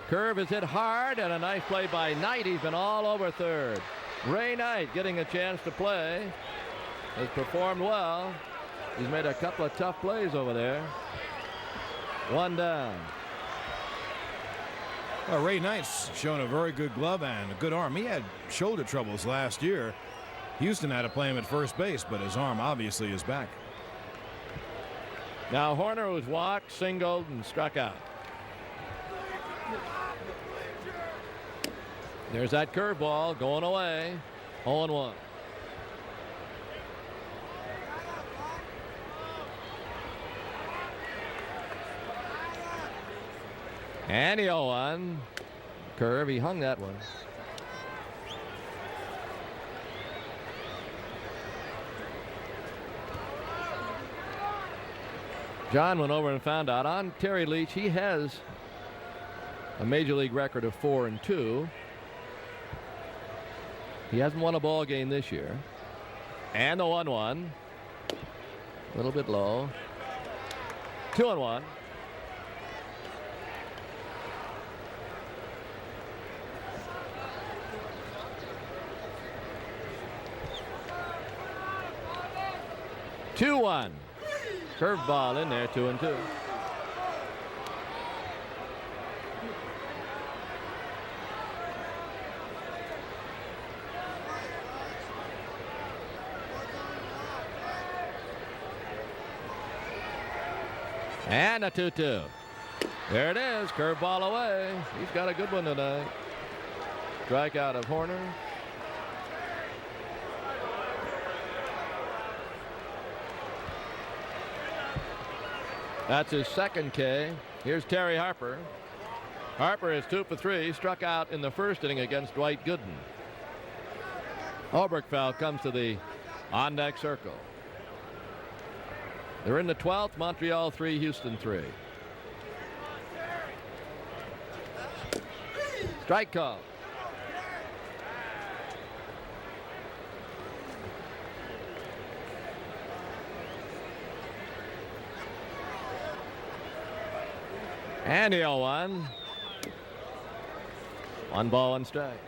Curve is hit hard, and a nice play by Knight. He's been all over third. Ray Knight getting a chance to play. Has performed well. He's made a couple of tough plays over there. One down. Well, Ray Knight's shown a very good glove and a good arm. He had shoulder troubles last year. Houston had to play him at first base, but his arm obviously is back. Now Horner was walked, singled, and struck out. There's that curveball going away. 0-1. And the 0-1. Curve, he hung that one. John went over and found out on Terry Leach. He has a major league record of 4-2. He hasn't won a ball game this year. And the 1-1. A little bit low. 2-1. Two-1. Curveball in there, 2-2. And a 2-2. There it is. Curveball away. He's got a good one tonight. Strikeout of Horner. That's his second K. Here's Terry Harper. Harper is 2 for 3. Struck out in the first inning against Dwight Gooden. Oberkfell comes to the on-deck circle. They're in the 12th. Montreal 3, Houston 3. Strike call. And the 0-1. 1 ball, 1 strike.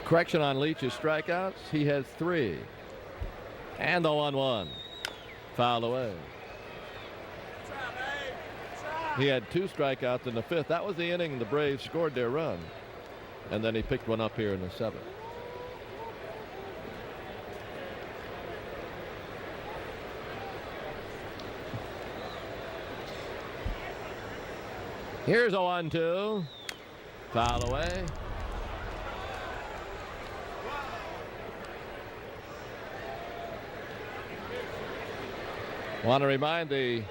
Correction on Leach's strikeouts. He has 3. And the 1-1. Fouled away. He had 2 strikeouts in the 5th. That was the inning the Braves scored their run. And then he picked one up here in the 7th. Here's a 1-2. Foul away. Want to remind the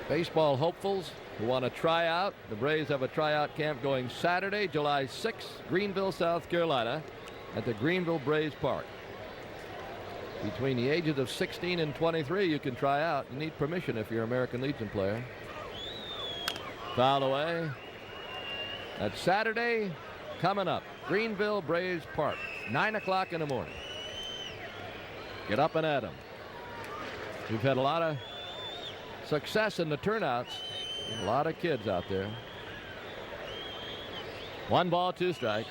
baseball hopefuls who want to try out. The Braves have a tryout camp going Saturday, July 6th, Greenville, South Carolina, at the Greenville Braves Park. Between the ages of 16 and 23, you can try out. You need permission if you're an American Legion player. Foul away. That's Saturday coming up. Greenville Braves Park, 9 o'clock in the morning. Get up and at 'em. We've had a lot of success in the turnouts. A lot of kids out there. 1 ball, 2 strikes.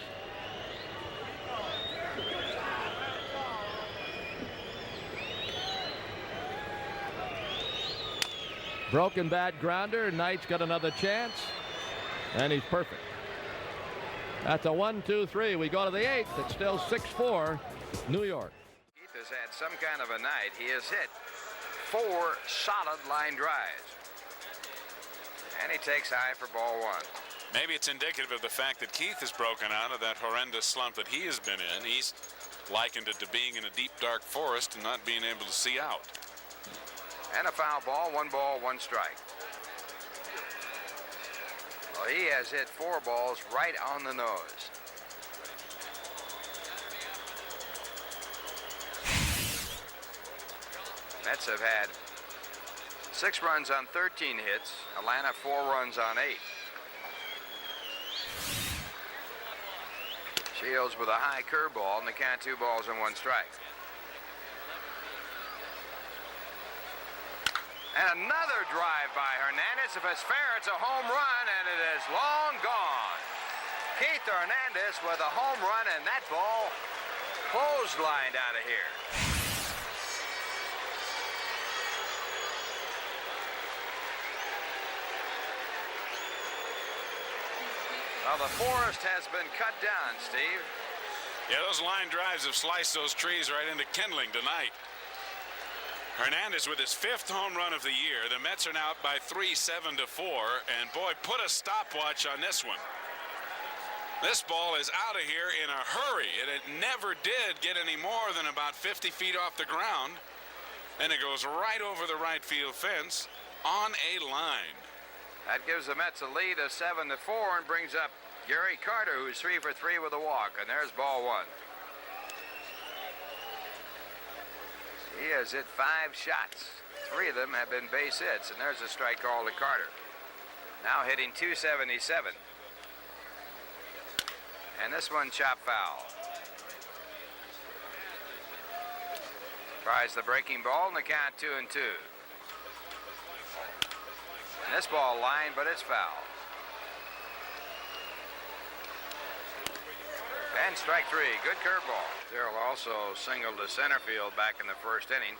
Broken bat grounder. Knight's got another chance. And he's perfect. That's a 1-2-3. We go to the 8th. It's still 6-4 New York. Keith has had some kind of a night. He has hit 4 solid line drives. And he takes high for ball 1. Maybe it's indicative of the fact that Keith has broken out of that horrendous slump that he has been in. He's likened it to being in a deep, dark forest and not being able to see out. And a foul ball, 1 ball, 1 strike. Well, he has hit 4 balls right on the nose. Mets have had 6 runs on 13 hits. Atlanta 4 runs on 8. Shields with a high curveball, and the count 2 balls and 1 strike. And another drive by Hernandez. If it's fair, it's a home run, and it is long gone. Keith Hernandez with a home run, and that ball clotheslined out of here. Well, the forest has been cut down, Steve. Yeah, those line drives have sliced those trees right into kindling tonight. Hernandez with his 5th home run of the year. The Mets are now up by 3, 7-4. And boy, put a stopwatch on this one. This ball is out of here in a hurry, and it never did get any more than about 50 feet off the ground. And it goes right over the right field fence on a line. That gives the Mets a lead of 7-4 and brings up Gary Carter, who's 3 for 3 with a walk. And there's ball 1. He has hit 5 shots. 3 of them have been base hits, and there's a strike call to Carter. Now hitting .277. And this one chopped foul. Tries the breaking ball, and the count 2-2. And this ball lined, but it's foul. And strike 3. Good curveball. Darryl also singled to center field back in the 1st inning.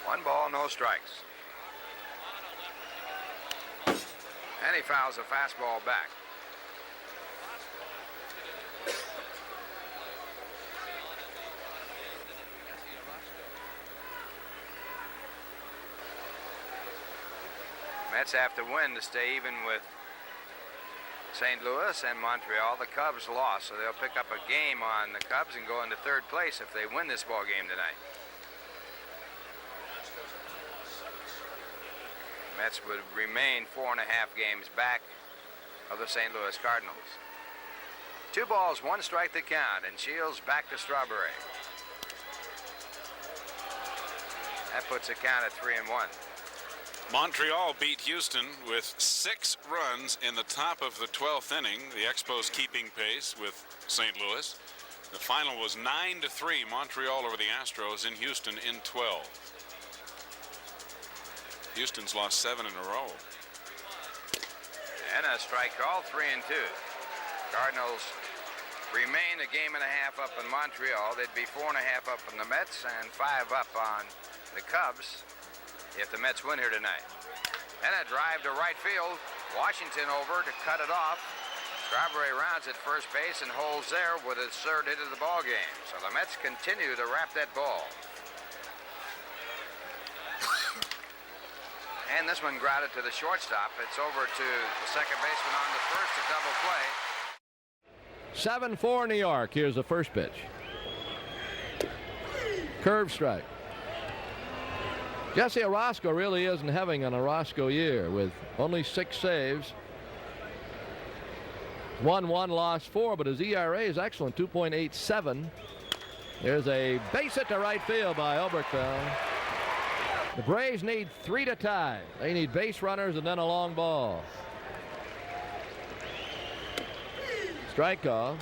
1 ball, no strikes. And he fouls a fastball back. Mets have to win to stay even with St. Louis and Montreal. The Cubs lost, so they'll pick up a game on the Cubs and go into 3rd place if they win this ball game tonight. Mets would remain 4.5 games back of the St. Louis Cardinals. 2 balls, 1 strike to count, and Shields back to Strawberry. That puts a count at 3-1. Montreal beat Houston with 6 runs in the top of the 12th inning. The Expos keeping pace with St. Louis. The final was 9-3 Montreal over the Astros in Houston in 12. Houston's lost 7 in a row. And a strike call, 3-2. Cardinals remain a game and a half up in Montreal. They'd be 4.5 up on the Mets and 5 up on the Cubs if the Mets win here tonight. And a drive to right field. Washington over to cut it off. Strawberry rounds at first base and holds there with his third hit of the ball game. So the Mets continue to wrap that ball. And this one grounded to the shortstop. It's over to the second baseman on the first, a double play. 7-4 New York. Here's the first pitch. Curve strike. Jesse Orosco really isn't having an Orosco year with only 6 saves. 1-1, lost 4, but his ERA is excellent, 2.87. There's a base hit to right field by Oberkfell. The Braves need 3 to tie. They need base runners and then a long ball. Strike call.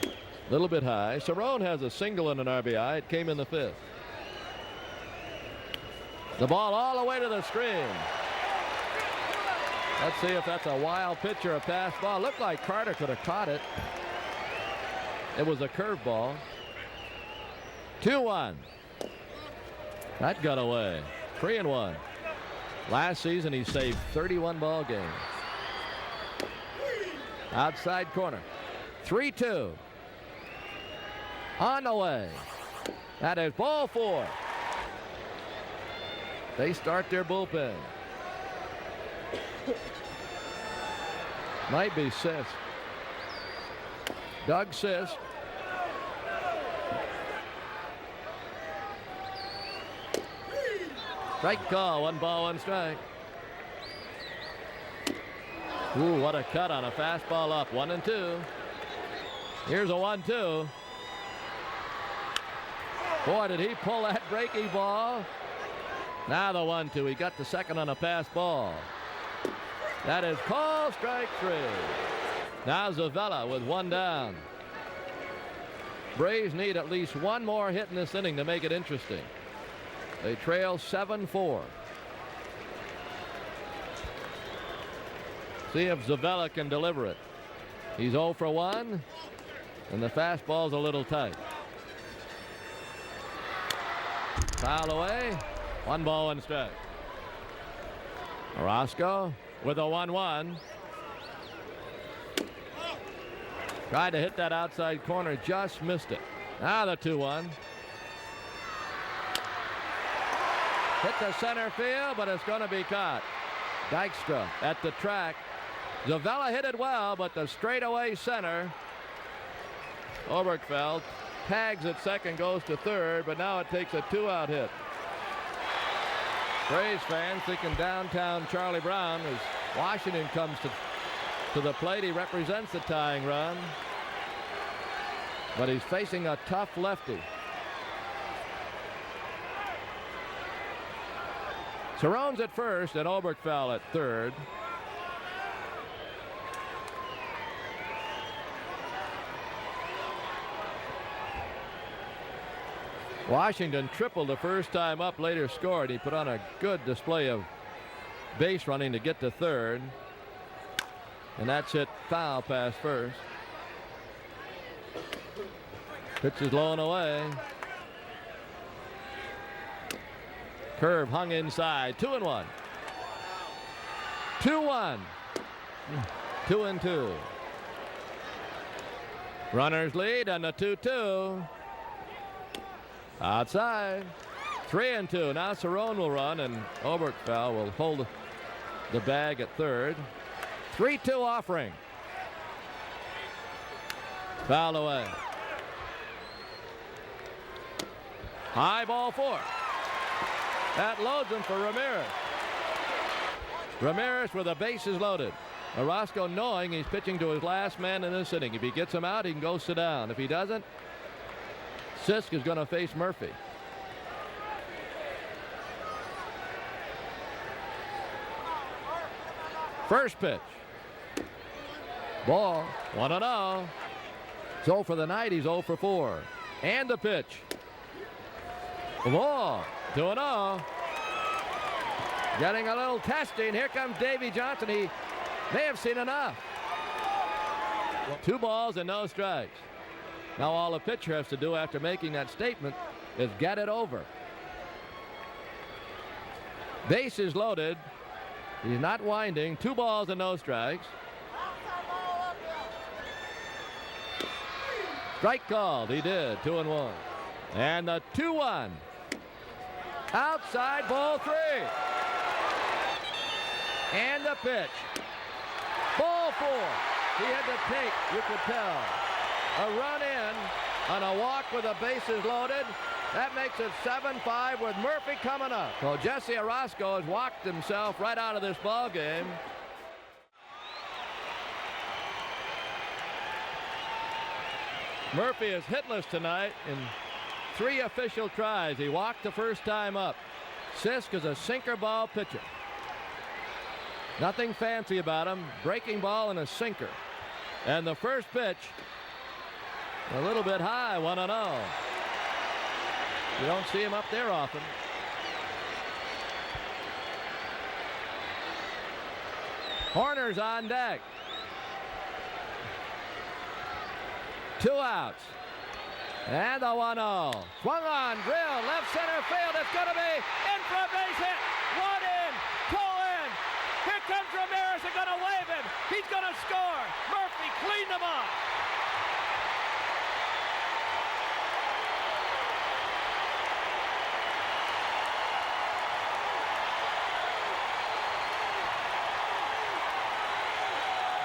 A little bit high. Cerrone has a single and an RBI. It came in the 5th. The ball all the way to the screen. Let's see if that's a wild pitch or a pass ball. Looked like Carter could have caught it. It was a curveball. 2-1. That got away. 3-1. Last season he saved 31 ball games. Outside corner. 3-2. On the way. That is ball 4. They start their bullpen. Might be Sisk. Doug Sisk. Strike call. 1 ball, 1 strike. Ooh, what a cut on a fastball up. 1-2. Here's a 1-2. Boy, did he pull that breaking ball. Now the 1-2. He got the second on a pass ball. That is called strike 3. Now Zavella with 1 down. Braves need at least 1 more hit in this inning to make it interesting. They trail 7-4. See if Zavella can deliver it. He's 0 for 1, and the fastball's a little tight. Foul away. 1 ball, 1 strike. Orosco with a 1-1. Tried to hit that outside corner, just missed it. Now the 2-1. Hit the center field, but it's going to be caught. Dykstra at the track. Zavella hit it well, but the straightaway center. Oberkfell tags at second, goes to third, but now it takes a 2-out hit. Braves fans thinking downtown Charlie Brown as Washington comes to the plate. He represents the tying run, but he's facing a tough lefty. Cerrone's at first and Oberkfell at third. Washington tripled the first time up, later scored. He put on a good display of base running to get to third. And that's hit foul past first. Pitch is low and away. Curve hung inside. 2-1. 2-1. 2-2. Runners lead and the 2-2. Outside. 3-2. Now Cerrone will run and Oberkfell will hold the bag at third. 3-2 offering. Foul away. High ball 4. That loads him for Ramirez. Ramirez with the bases loaded. Orosco knowing he's pitching to his last man in this inning. If he gets him out, he can go sit down. If he doesn't, Sisk is going to face Murphy. First pitch. Ball. 1-0. 0 for the night. He's 0 for 4. And the pitch. The ball. 2-0. Getting a little testy, and here comes Davy Johnson. He may have seen enough. 2 balls and no strikes. Now all the pitcher has to do after making that statement is get it over. Bases loaded. He's not winding. 2 balls and no strikes. Strike called. He did. 2-1. And the 2-1. Outside, ball 3. And the pitch. Ball 4. He had to take, you could tell, a run in on a walk with the bases loaded. That makes it 7-5 with Murphy coming up. So Jesse Orozco has walked himself right out of this ball game. Murphy is hitless tonight in 3 official tries. He walked the first time up. Sisk is a sinker ball pitcher. Nothing fancy about him. Breaking ball and a sinker. And the first pitch, a little bit high, 1-0. You don't see him up there often. Horner's on deck. 2 outs. And the 1-0. Swung on, drill, left center field. It's going to be in for a base hit. 1 in, 2 in. Here comes Ramirez. They're going to wave him. He's going to score. Murphy cleaned him off.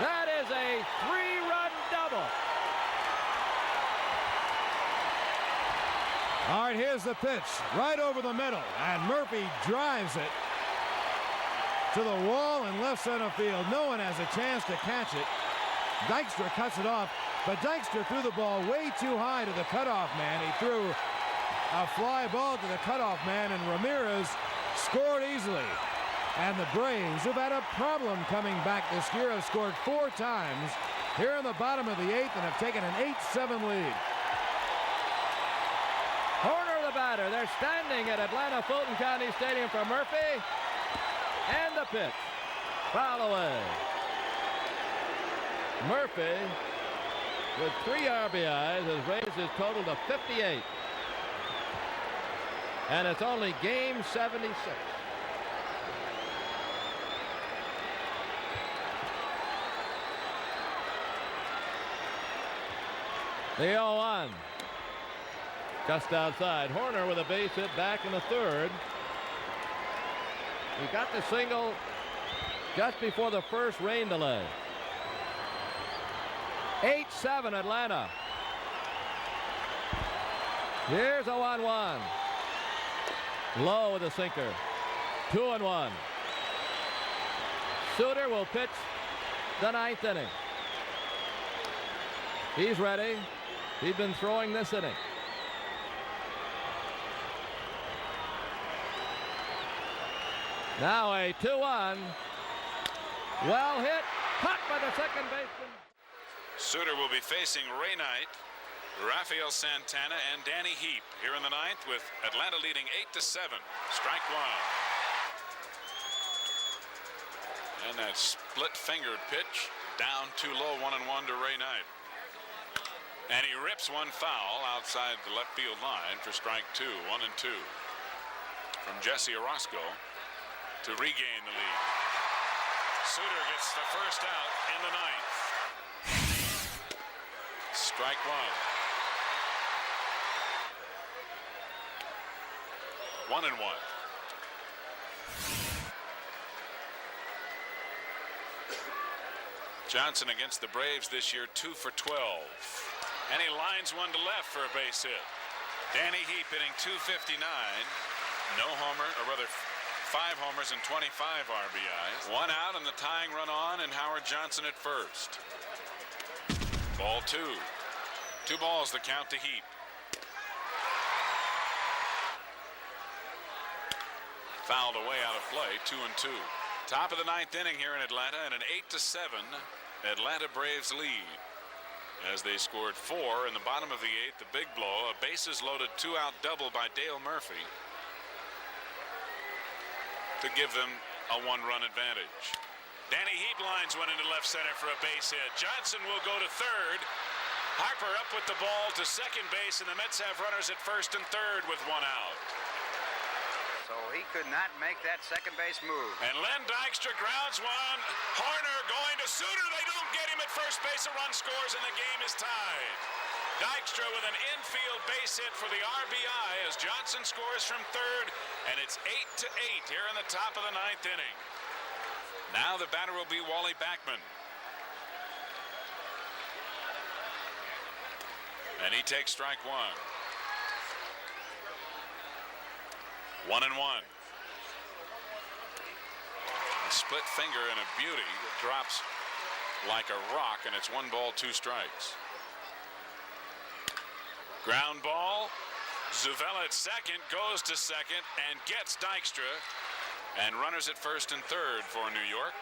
That is a 3-run double. All right, here's the pitch right over the middle, and Murphy drives it to the wall in left center field. No one has a chance to catch it. Dykstra cuts it off, but Dykstra threw the ball way too high to the cutoff man. He threw a fly ball to the cutoff man, and Ramirez scored easily. And the Braves have had a problem coming back this year. Have scored 4 times here in the bottom of the 8th and have taken an 8-7 lead. Horner the batter. They're standing at Atlanta-Fulton County Stadium for Murphy. And the pitch. Foul away. Murphy, with 3 RBIs, has raised his total to 58. And it's only game 76. The 0-1. Just outside. Horner with a base hit back in the 3rd. He got the single just before the first rain delay. 8-7 Atlanta. Here's a 1-1. Low with a sinker. 2-1. Sutter will pitch the 9th inning. He's ready. He's been throwing this inning. Now a 2-1. Well hit. Caught by the second baseman. Sutter will be facing Ray Knight, Rafael Santana, and Danny Heap here in the 9th, with Atlanta leading 8-7. Strike 1. And that split-fingered pitch down too low, 1-1 to Ray Knight. And he rips one foul outside the left field line for strike 2. 1-2 from Jesse Orozco to regain the lead. Sutter gets the first out in the 9th. Strike 1. 1-1. Johnson against the Braves this year, 2 for 12. And he lines one to left for a base hit. Danny Heap hitting .259. No homer, or rather 5 homers and 25 RBIs. 1 out and the tying run on, and Howard Johnson at first. Ball 2. 2 balls the count to Heap. Fouled away out of play, 2-2. Top of the 9th inning here in Atlanta, and an 8-7 Atlanta Braves lead. As they scored 4 in the bottom of the 8th, the big blow, a bases loaded 2-out double by Dale Murphy. to give them a one-run advantage. Danny Heap lines one into left center for a base hit. Johnson will go to third. Harper up with the ball to second base, and the Mets have runners at first and third with one out. So he could not make that second base move. And Len Dykstra grounds one. Horner going to Sutter. They don't get him at first base. A run scores, and the game is tied. Dykstra with an infield base hit for the RBI as Johnson scores from third, and it's 8-8 here in the top of the ninth inning. Now the batter will be Wally Backman. And he takes strike one. 1-1. A split finger and a beauty. It drops like a rock, and it's 1 ball, 2 strikes. Ground ball. Zuvella at second, goes to second and gets Dykstra. And runners at first and third for New York.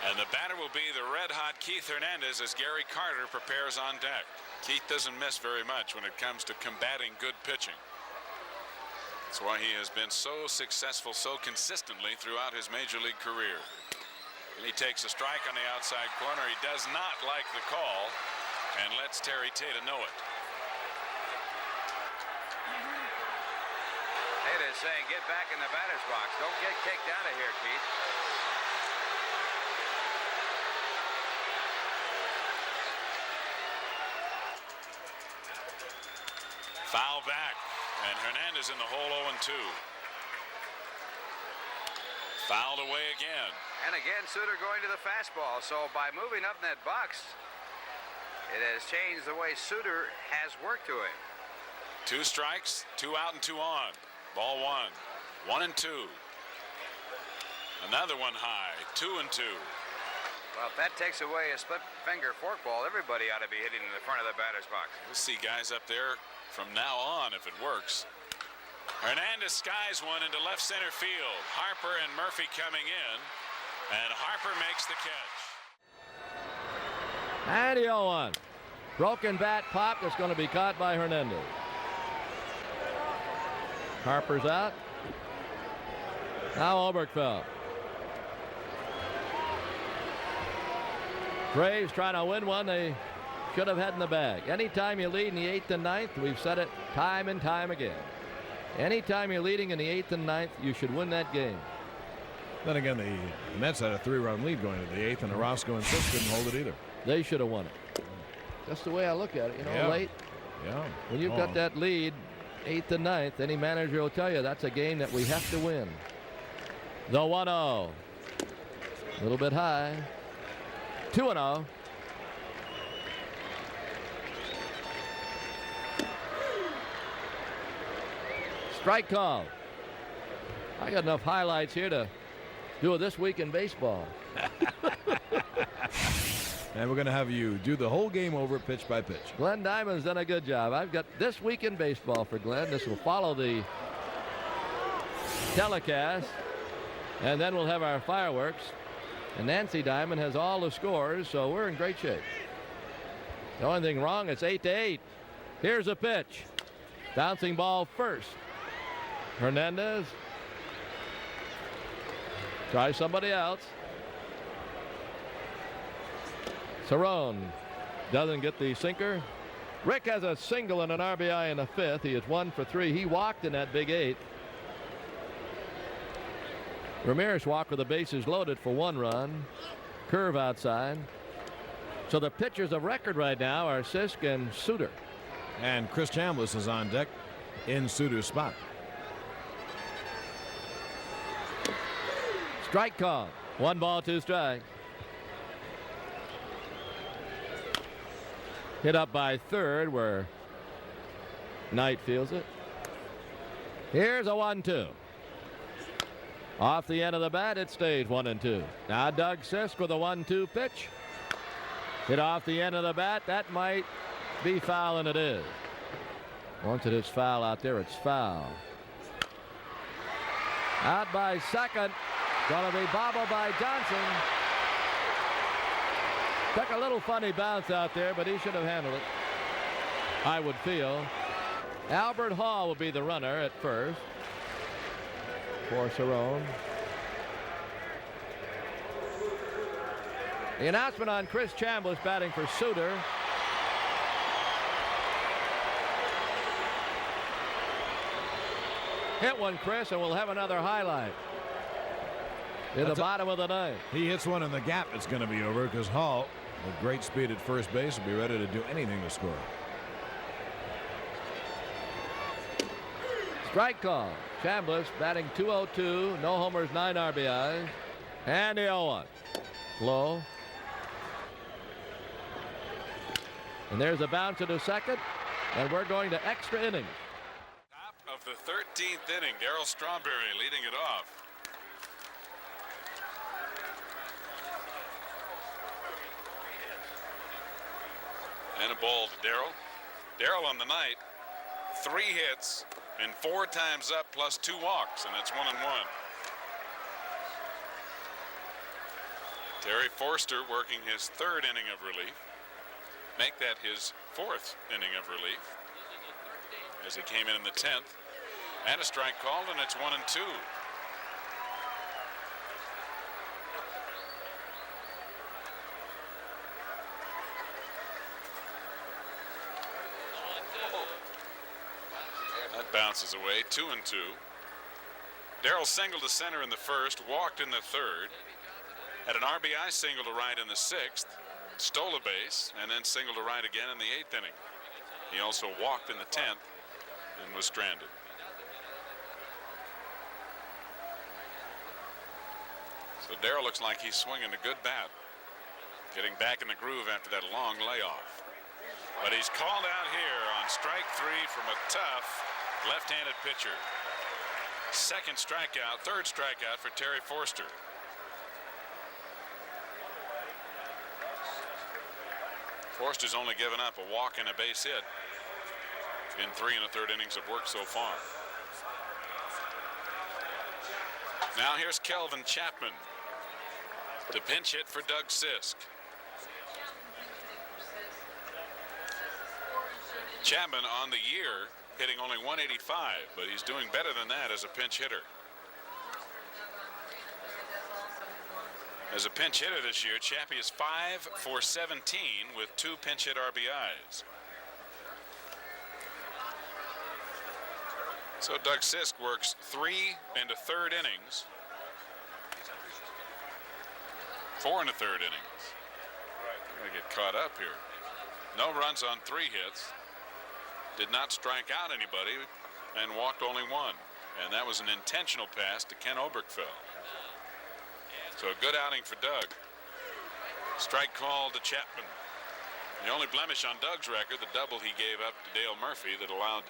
And the batter will be the red-hot Keith Hernandez as Gary Carter prepares on deck. Keith doesn't miss very much when it comes to combating good pitching. That's why he has been so successful so consistently throughout his major league career. And he takes a strike on the outside corner. He does not like the call and lets Terry Tata know it. Tata's saying, get back in the batter's box. Don't get kicked out of here, Keith. Foul back, and Hernandez in the hole 0-2. Fouled away again. And again, Sutter going to the fastball. So by moving up in that box, it has changed the way Sutter has worked to him. 2 strikes, 2 out and 2 on. Ball 1. 1-2. Another one high. 2-2. Well, if that takes away a split finger forkball, everybody ought to be hitting in the front of the batter's box. We'll see guys up there from now on if it works. Hernandez skies one into left center field. Harper and Murphy coming in, and Harper makes the catch. And 0-1. Broken bat pop that's going to be caught by Hernandez. Harper's out. Now Oberkfell. Braves trying to win one they should have had in the bag. Anytime you lead in the 8th and 9th, we've said it time and time again. Anytime you're leading in the 8th and 9th, you should win that game. Then again, the Mets had a 3-run lead going into the 8th, and Orozco and Fisk couldn't hold it either. They should have won it. That's the way I look at it. You know, Yeah. late. Yeah. When you've got that lead, 8th and 9th, any manager will tell you that's a game that we have to win. The 1-0. A little bit high. 2-0. Strike call. I got enough highlights here to do it this week in baseball. And we're going to have you do the whole game over pitch by pitch. Glenn Diamond's done a good job. I've got this week in baseball for Glenn. This will follow the telecast, and then we'll have our fireworks. And Nancy Diamond has all the scores, so we're in great shape. The only thing wrong, it's 8-8. Here's a pitch. Bouncing ball first. Hernandez. Try somebody else. Cerrone doesn't get the sinker. Rick has a single and an RBI in the 5th. He is 1 for 3. He walked in that big 8. Ramirez walked with the bases loaded for 1 run. Curve outside. So the pitchers of record right now are Sisk and Sutter. And Chris Chambliss is on deck in Sutter's spot. Strike call. 1 ball, 2 strikes. Hit up by third where Knight fields it. Here's a 1-2. Off the end of the bat, it stays 1-2. Now Doug Sisk with a 1-2 pitch. Hit off the end of the bat. That might be foul, and it is. Once it is foul out there, it's foul. Out by second. Gonna be bobbled by Johnson. Took a little funny bounce out there, but he should have handled it, I would feel. Albert Hall will be the runner at first. for Cerrone. The announcement on Chris Chambliss batting for Sutter. Hit one, Chris, and we'll have another highlight in the bottom of the ninth. He hits one in the gap. It's going to be over because Hall, with great speed at first base, will be ready to do anything to score. Strike call. Chambliss batting .202, no homers, 9 RBIs, and the 0-1. Low. And there's a bounce to second, and we're going to extra innings. Top of the 13th inning, Darryl Strawberry leading it off. And a ball to Darryl. Darryl on the night, 3 hits and 4 times up plus 2 walks, and that's 1-1. Terry Forster working his 3rd inning of relief. Make that his 4th inning of relief as he came in the 10th. And a strike called, and it's 1-2. That bounces away, 2-2. Darryl singled to center in the 1st, walked in the 3rd, had an RBI single to right in the 6th, stole a base, and then singled to right again in the 8th inning. He also walked in the 10th and was stranded. So Darryl looks like he's swinging a good bat, getting back in the groove after that long layoff. But he's called out here on strike 3 from a tough left-handed pitcher. 2nd strikeout, 3rd strikeout for Terry Forster. Forster's only given up a walk and a base hit in 3 1/3 innings of work so far. Now here's Kelvin Chapman to pinch hit for Doug Sisk. Chapman on the year hitting only .185, but he's doing better than that as a pinch hitter. As a pinch hitter this year, Chappie is 5 for 17 with 2 pinch hit RBIs. So Doug Sisk works 3 1/3 innings, 4 1/3 innings. I'm gonna get caught up here. No runs on 3 hits. Did not strike out anybody and walked only 1. And that was an intentional pass to Ken Oberkfell. So a good outing for Doug. Strike call to Chapman. The only blemish on Doug's record, the double he gave up to Dale Murphy that allowed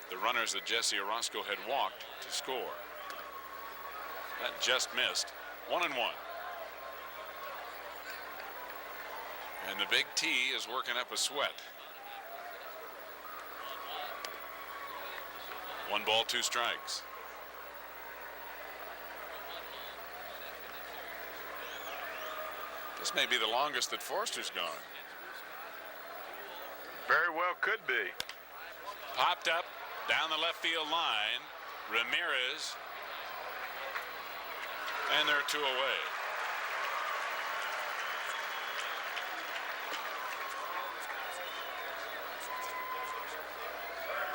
the runners that Jesse Orozco had walked to score. That just missed. 1-1. And the big T is working up a sweat. 1 ball, 2 strikes. This may be the longest that Forster's gone. Very well could be. Popped up down the left field line. Ramirez. And they're 2 away.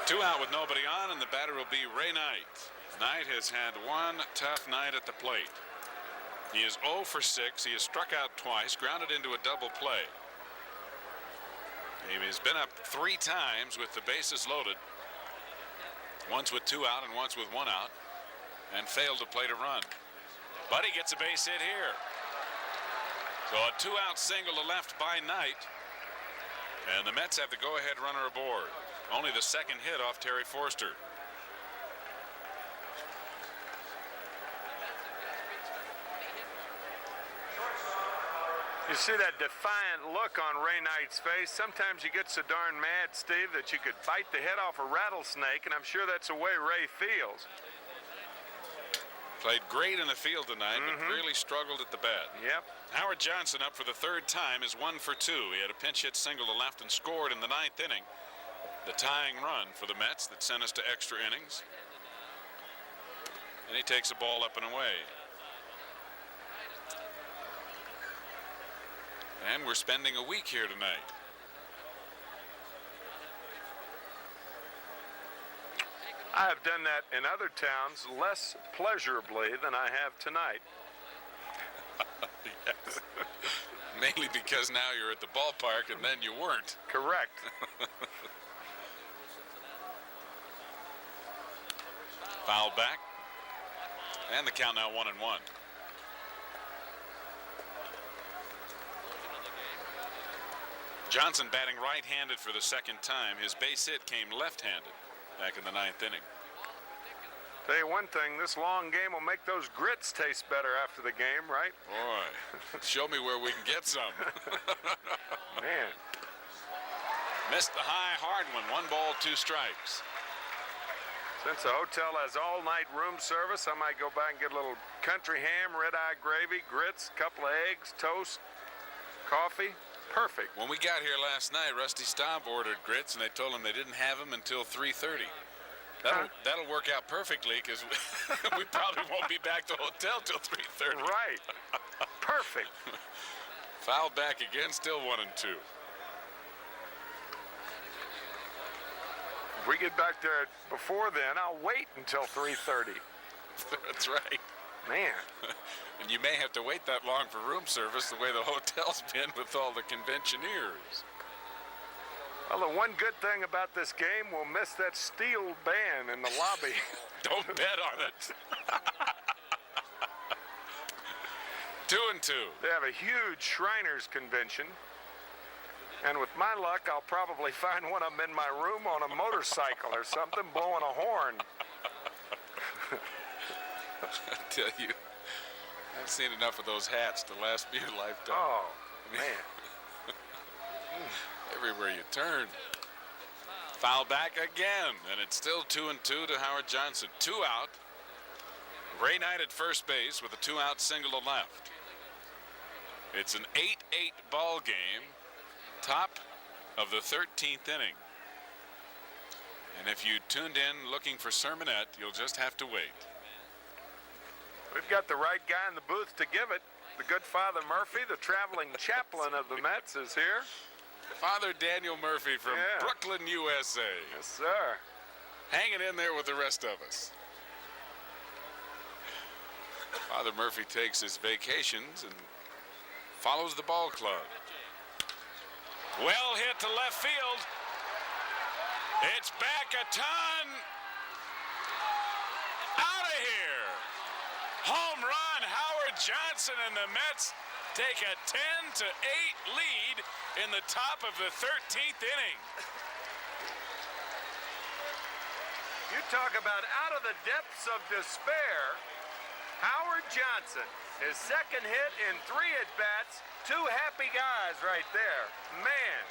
Two out with nobody on, and the batter will be Ray Knight. Knight has had one tough night at the plate. He is 0 for 6. He has struck out twice, grounded into a double play. He has been up 3 times with the bases loaded. Once with 2 out and once with 1 out, and failed to plate a run. But he gets a base hit here. So a 2-out single to left by Knight. And the Mets have the go-ahead runner aboard. Only the 2nd hit off Terry Forster. You see that defiant look on Ray Knight's face. Sometimes you get so darn mad, Steve, that you could bite the head off a rattlesnake, and I'm sure that's the way Ray feels. Played great in the field tonight, but really struggled at the bat. Yep. Howard Johnson, up for the 3rd time, is 1 for 2. He had a pinch hit single to left and scored in the 9th inning. The tying run for the Mets that sent us to extra innings. And he takes the ball up and away. And we're spending a week here tonight. I have done that in other towns less pleasurably than I have tonight. Yes. Mainly because now you're at the ballpark and then you weren't. Correct. Foul back. And the count now 1-1. Johnson batting right-handed for the second time. His base hit came left-handed back in the 9th inning. Tell you one thing, this long game will make those grits taste better after the game, right? Boy, show me where we can get some. Man. Missed the high, hard one. 1 ball, 2 strikes. Since the hotel has all-night room service, I might go by and get a little country ham, red-eye gravy, grits, couple of eggs, toast, coffee. Perfect. When we got here last night, Rusty Staub ordered grits, and they told him they didn't have them until 3:30. That'll work out perfectly because we probably won't be back to the hotel till 3:30. Right. Perfect. Foul back again, still 1-2. If we get back there before then, I'll wait until 3:30. That's right. Man. And you may have to wait that long for room service the way the hotel's been with all the conventioneers. Well, the one good thing about this game, we'll miss that steel band in the lobby. Don't bet on it. 2-2. They have a huge Shriners convention. And with my luck, I'll probably find one of them in my room on a motorcycle or something, blowing a horn. I tell you, I've seen enough of those hats to last me a lifetime. Oh, man. Everywhere you turn. Foul back again, and it's still 2-2 to Howard Johnson. 2 out. Ray Knight at first base with a 2-out single to left. It's an 8-8 ball game, top of the 13th inning. And if you tuned in looking for Sermonette, you'll just have to wait. We've got the right guy in the booth to give it. The good Father Murphy, the traveling chaplain of the Mets, is here. Father Daniel Murphy from Brooklyn, USA. Yes, sir. Hanging in there with the rest of us. Father Murphy takes his vacations and follows the ball club. Well hit to left field. It's back a ton. Out of here. Home run. Howard Johnson and the Mets take a 10-8 lead in the top of the 13th inning. You talk about out of the depths of despair. Howard Johnson, his second hit in 3 at-bats. 2 happy guys right there. Man,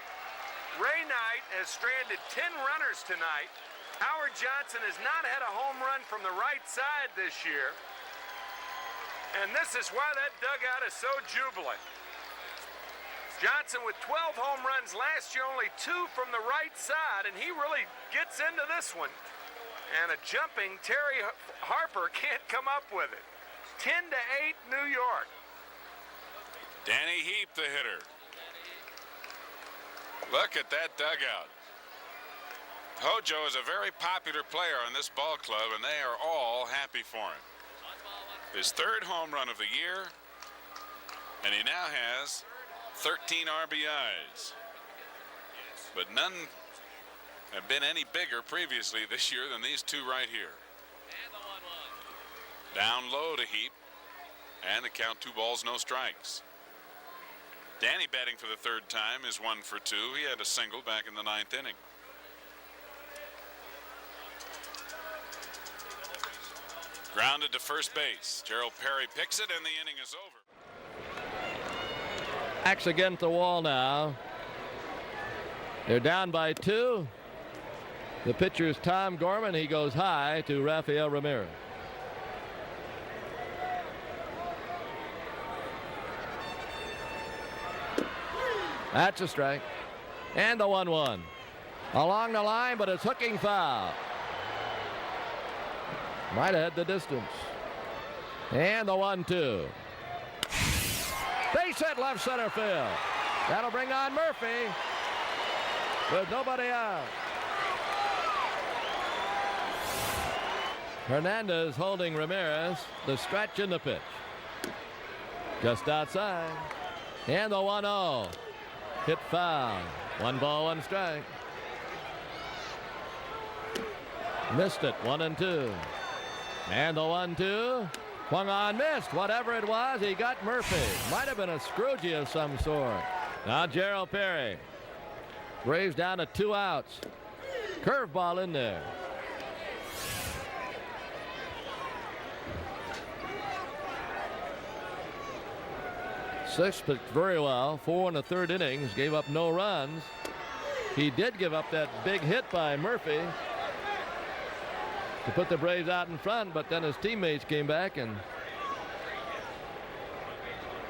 Ray Knight has stranded 10 runners tonight. Howard Johnson has not had a home run from the right side this year. And this is why that dugout is so jubilant. Johnson with 12 home runs last year, only 2 from the right side, and he really gets into this one. And a jumping Terry Harper can't come up with it. 10-8 New York. Danny Heap, the hitter. Look at that dugout. Hojo is a very popular player on this ball club, and they are all happy for him. His 3rd home run of the year, and he now has 13 RBIs. But none have been any bigger previously this year than these 2 right here. Down low to Heap, and the count 2 balls, no strikes. Danny batting for the 3rd time is 1 for 2. He had a single back in the 9th inning. Grounded to first base. Gerald Perry picks it, and the inning is over. Backs against the wall now. They're down by 2. The pitcher is Tom Gorman. He goes high to Rafael Ramirez. That's a strike. And the 1-1. Along the line, but it's hooking foul. Might have had the distance. And the 1-2. Base hit left center field. That'll bring on Murphy with nobody out. Hernandez holding Ramirez. The stretch in the pitch. Just outside. And the 1-0. Hit foul. 1 ball, 1 strike. Missed it. 1-2. And the 1-2. Swung on, missed. Whatever it was, he got Murphy. Might have been a Scroogie of some sort. Now Darryl Perry. Braves down to 2 outs. Curveball in there. Sixth pitched very well. 4 in the 3rd innings. Gave up no runs. He did give up that big hit by Murphy to put the Braves out in front, but then his teammates came back and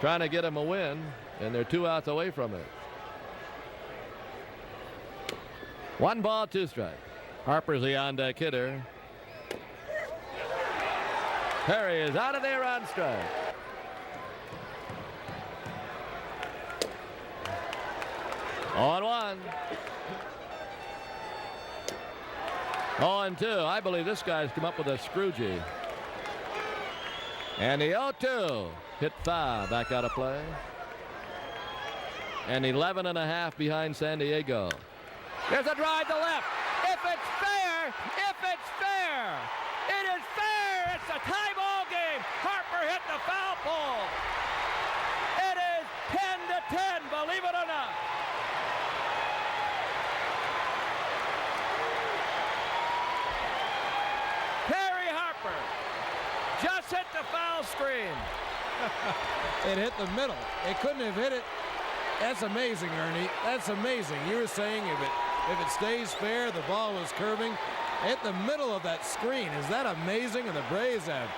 trying to get him a win, and they're 2 outs away from it. 1 ball, 2 strikes. Harper's the on-deck hitter. Perry is out of there on strike. On 1. 0-2. I believe this guy's come up with a Scroogie. And the 0-2 hit foul. Back out of play. And 11.5 behind San Diego. There's a drive to left. If it's fair, it is fair. It's a tie ball game. Harper hit the foul pole. It is 10-10, believe it or not. Just hit the foul screen. It hit the middle. It couldn't have hit it. That's amazing, Ernie. That's amazing. You were saying if it stays fair, the ball was curving. Hit the middle of that screen. Is that amazing? And the Braves have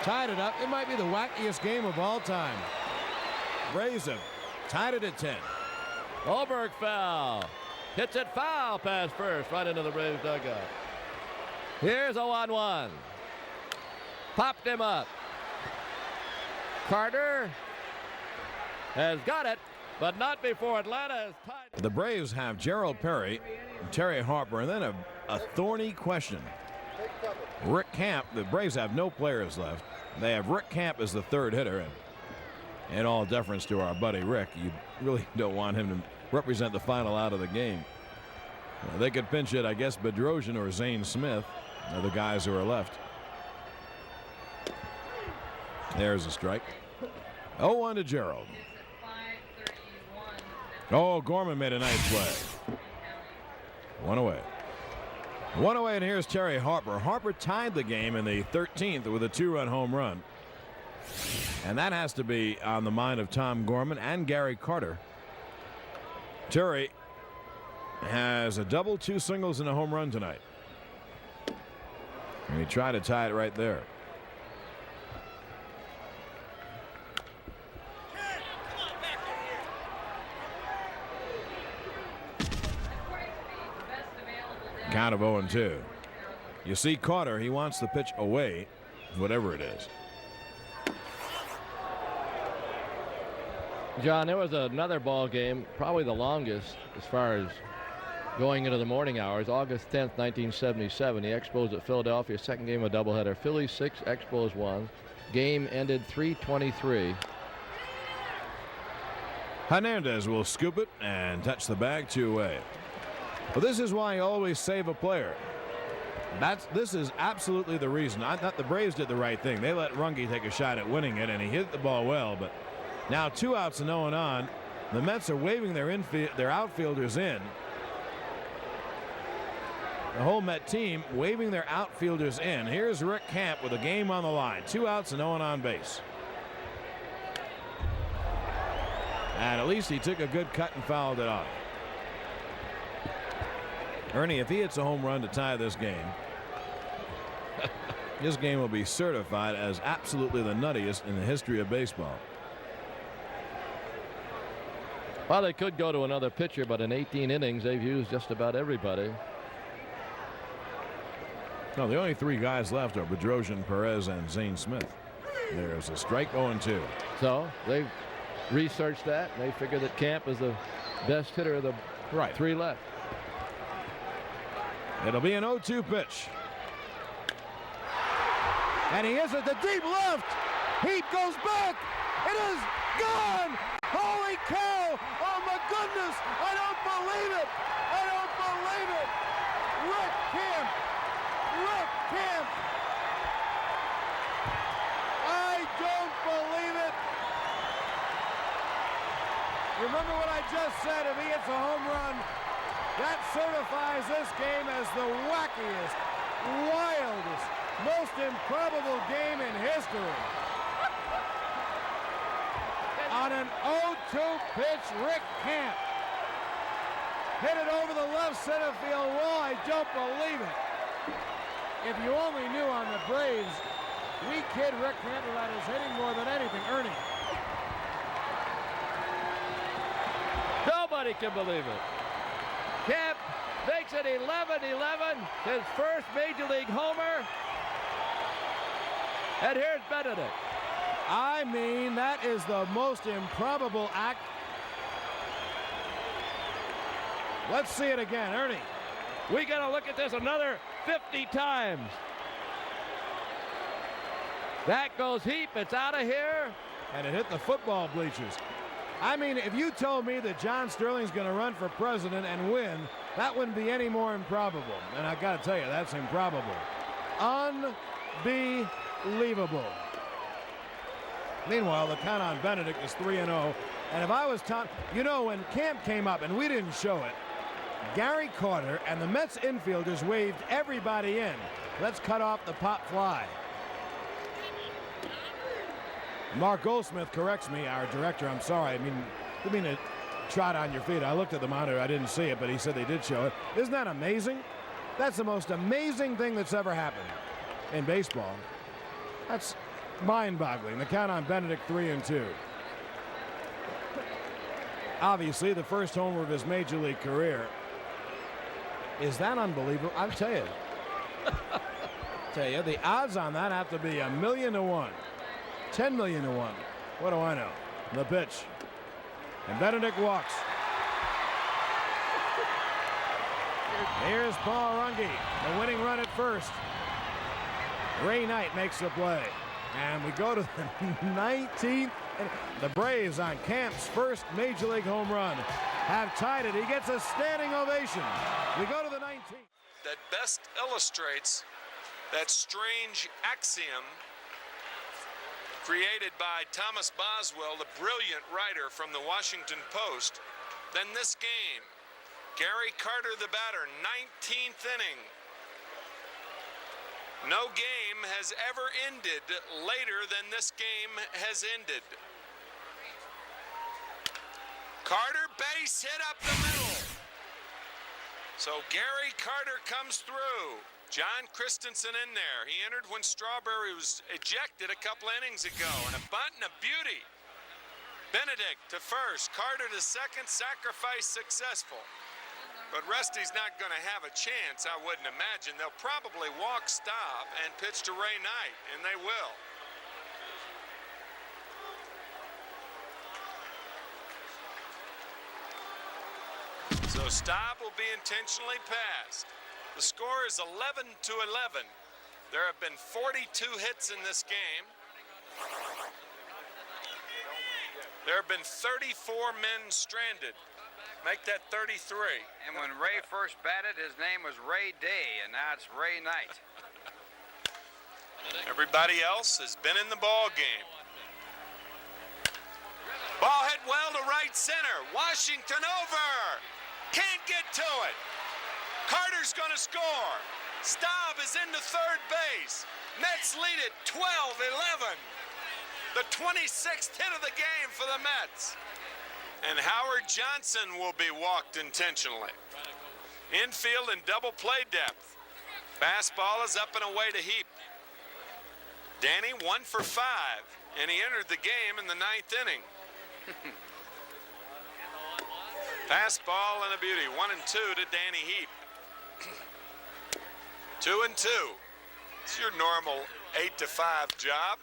tied it up. It might be the wackiest game of all time. Braves have tied it at 10. Oberkfell hits it foul past first, right into the Braves dugout. Here's a 1-1. Popped him up. Carter has got it, but not before Atlanta has tied. The Braves have Darryl Perry, Terry Harper, and then a thorny question. Rick Camp. The Braves have no players left. They have Rick Camp as the 3rd hitter, and in all deference to our buddy Rick, you really don't want him to represent the final out of the game. They could pinch it, I guess. Bedrosian or Zane Smith are the guys who are left. There's a strike. 0-1 to Gerald. Oh, Gorman made a nice play. 1 away. 1 away, and here's Terry Harper. Harper tied the game in the 13th with a 2-run home run. And that has to be on the mind of Tom Gorman and Gary Carter. Terry has a double, 2 singles, and a home run tonight. And he tried to tie it right there. Count of 0-2. You see Carter, he wants the pitch away, whatever it is. John, there was another ball game, probably the longest as far as going into the morning hours. August 10th, 1977. The Expos at Philadelphia, second game of doubleheader. Phillies 6, Expos 1. Game ended 3-23. Hernandez will scoop it and touch the bag 2 away. Well, this is why you always save a player. This is absolutely the reason. I thought the Braves did the right thing. They let Runge take a shot at winning it, and he hit the ball well. But now 2 outs and 0 on. The Mets are waving their outfielders in. The whole Met team waving their outfielders in. Here's Rick Camp with a game on the line. 2 outs and 0 on base. And at least he took a good cut and fouled it off. Ernie, if he hits a home run to tie this game, this game will be certified as absolutely the nuttiest in the history of baseball. Well, they could go to another pitcher, but in 18 innings, they've used just about everybody. No, the only 3 guys left are Bedrosian, Perez, and Zane Smith. There's a strike, 0-2. So they've researched that. And they figure that Camp is the best hitter of the three left. It'll be an 0-2 pitch. And he is at the deep left. Heat goes back. It is gone. Holy cow. Oh, my goodness. I don't believe it. I don't believe it. Rick Camp. Rick Camp. I don't believe it. Remember what I just said. If he hits a home run, that certifies this game as the wackiest, wildest, most improbable game in history. On an 0-2 pitch, Rick Camp hit it over the left center field wall. I don't believe it. If you only knew on the Braves, we kid Rick Camp about his hitting more than anything. Ernie. Nobody can believe it. Camp makes it 11-11, his first Major League homer. And here's Benedict. I mean, that is the most improbable act. Let's see it again, Ernie. We got to look at this another 50 times. That goes Heap. It's out of here. And it hit the football bleachers. I mean, if you told me that John Sterling's going to run for president and win, that wouldn't be any more improbable. And I got to tell you, that's improbable. Unbelievable. Meanwhile, the count on Benedict is 3-0. And if I was Tom, you know, when Camp came up, and we didn't show it, Gary Carter and the Mets infielders waved everybody in. Let's cut off the pop fly. Mark Goldsmith corrects me, our director. I'm sorry. I didn't mean to trot on your feet. I looked at the monitor. I didn't see it, but he said they did show it. Isn't that amazing? That's the most amazing thing that's ever happened in baseball. That's mind-boggling. The count on Benedict, 3-2. Obviously, the first homer of his Major League career. Is that unbelievable? I'll tell you. The odds on that have to be 1,000,000 to 1. 10 million to 1. What do I know? The pitch. And Benedict walks. Here's Paul Runge, the winning run at first. Ray Knight makes the play. And we go to the 19th. The Braves on Camp's first Major League home run have tied it. He gets a standing ovation. We go to the 19th. That best illustrates that strange axiom created by Thomas Boswell, the brilliant writer from the Washington Post. Then this game, Gary Carter, the batter, 19th inning. No game has ever ended later than this game has ended. Carter, base hit up the middle. So Gary Carter comes through. John Christensen in there. He entered when Strawberry was ejected a couple innings ago. And a bunt and a beauty. Benedict to first. Carter to second. Sacrifice successful. But Rusty's not going to have a chance, I wouldn't imagine. They'll probably walk, stop, and pitch to Ray Knight. And they will. So stop will be intentionally passed. The score is 11-11. There have been 42 hits in this game. There have been 34 men stranded. Make that 33. And when Ray first batted, his name was Ray Day, and now it's Ray Knight. Everybody else has been in the ball game. Ball hit well to right center. Washington over. Can't get to it. Carter's going to score. Staub is into third base. Mets lead it 12-11. The 26th hit of the game for the Mets. And Howard Johnson will be walked intentionally. Infield and double play depth. Fastball is up and away to Heap. Danny 1 for 5, and he entered the game in the 9th inning. Fastball and a beauty. 1-2 to Danny Heap. 2-2. It's your normal 8-5 job.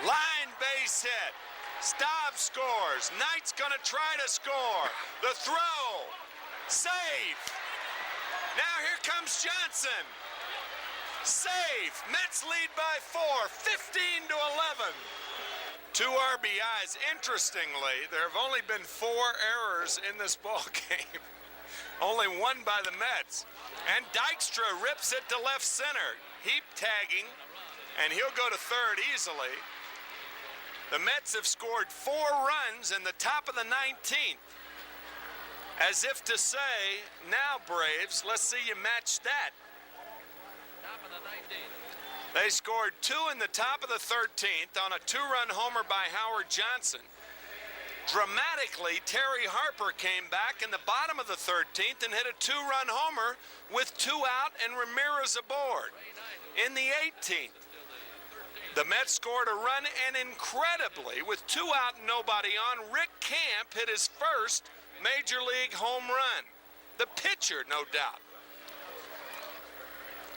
Line base hit. Staub scores. Knight's going to try to score. The throw. Safe. Now here comes Johnson. Safe. Mets lead by 4, 15-11. 2 RBIs. Interestingly, there have only been 4 errors in this ball game. Only 1 by the Mets. And Dykstra rips it to left center. Heap tagging, and he'll go to third easily. The Mets have scored 4 runs in the top of the 19th. As if to say, now Braves, let's see you match that. Top of the 19th. They scored 2 in the top of the 13th on a 2-run homer by Howard Johnson. Dramatically, Terry Harper came back in the bottom of the 13th and hit a 2-run homer with 2 out and Ramirez aboard. In the 18th, the Mets scored a run, and incredibly, with 2 out and nobody on, Rick Camp hit his first Major League home run. The pitcher, no doubt.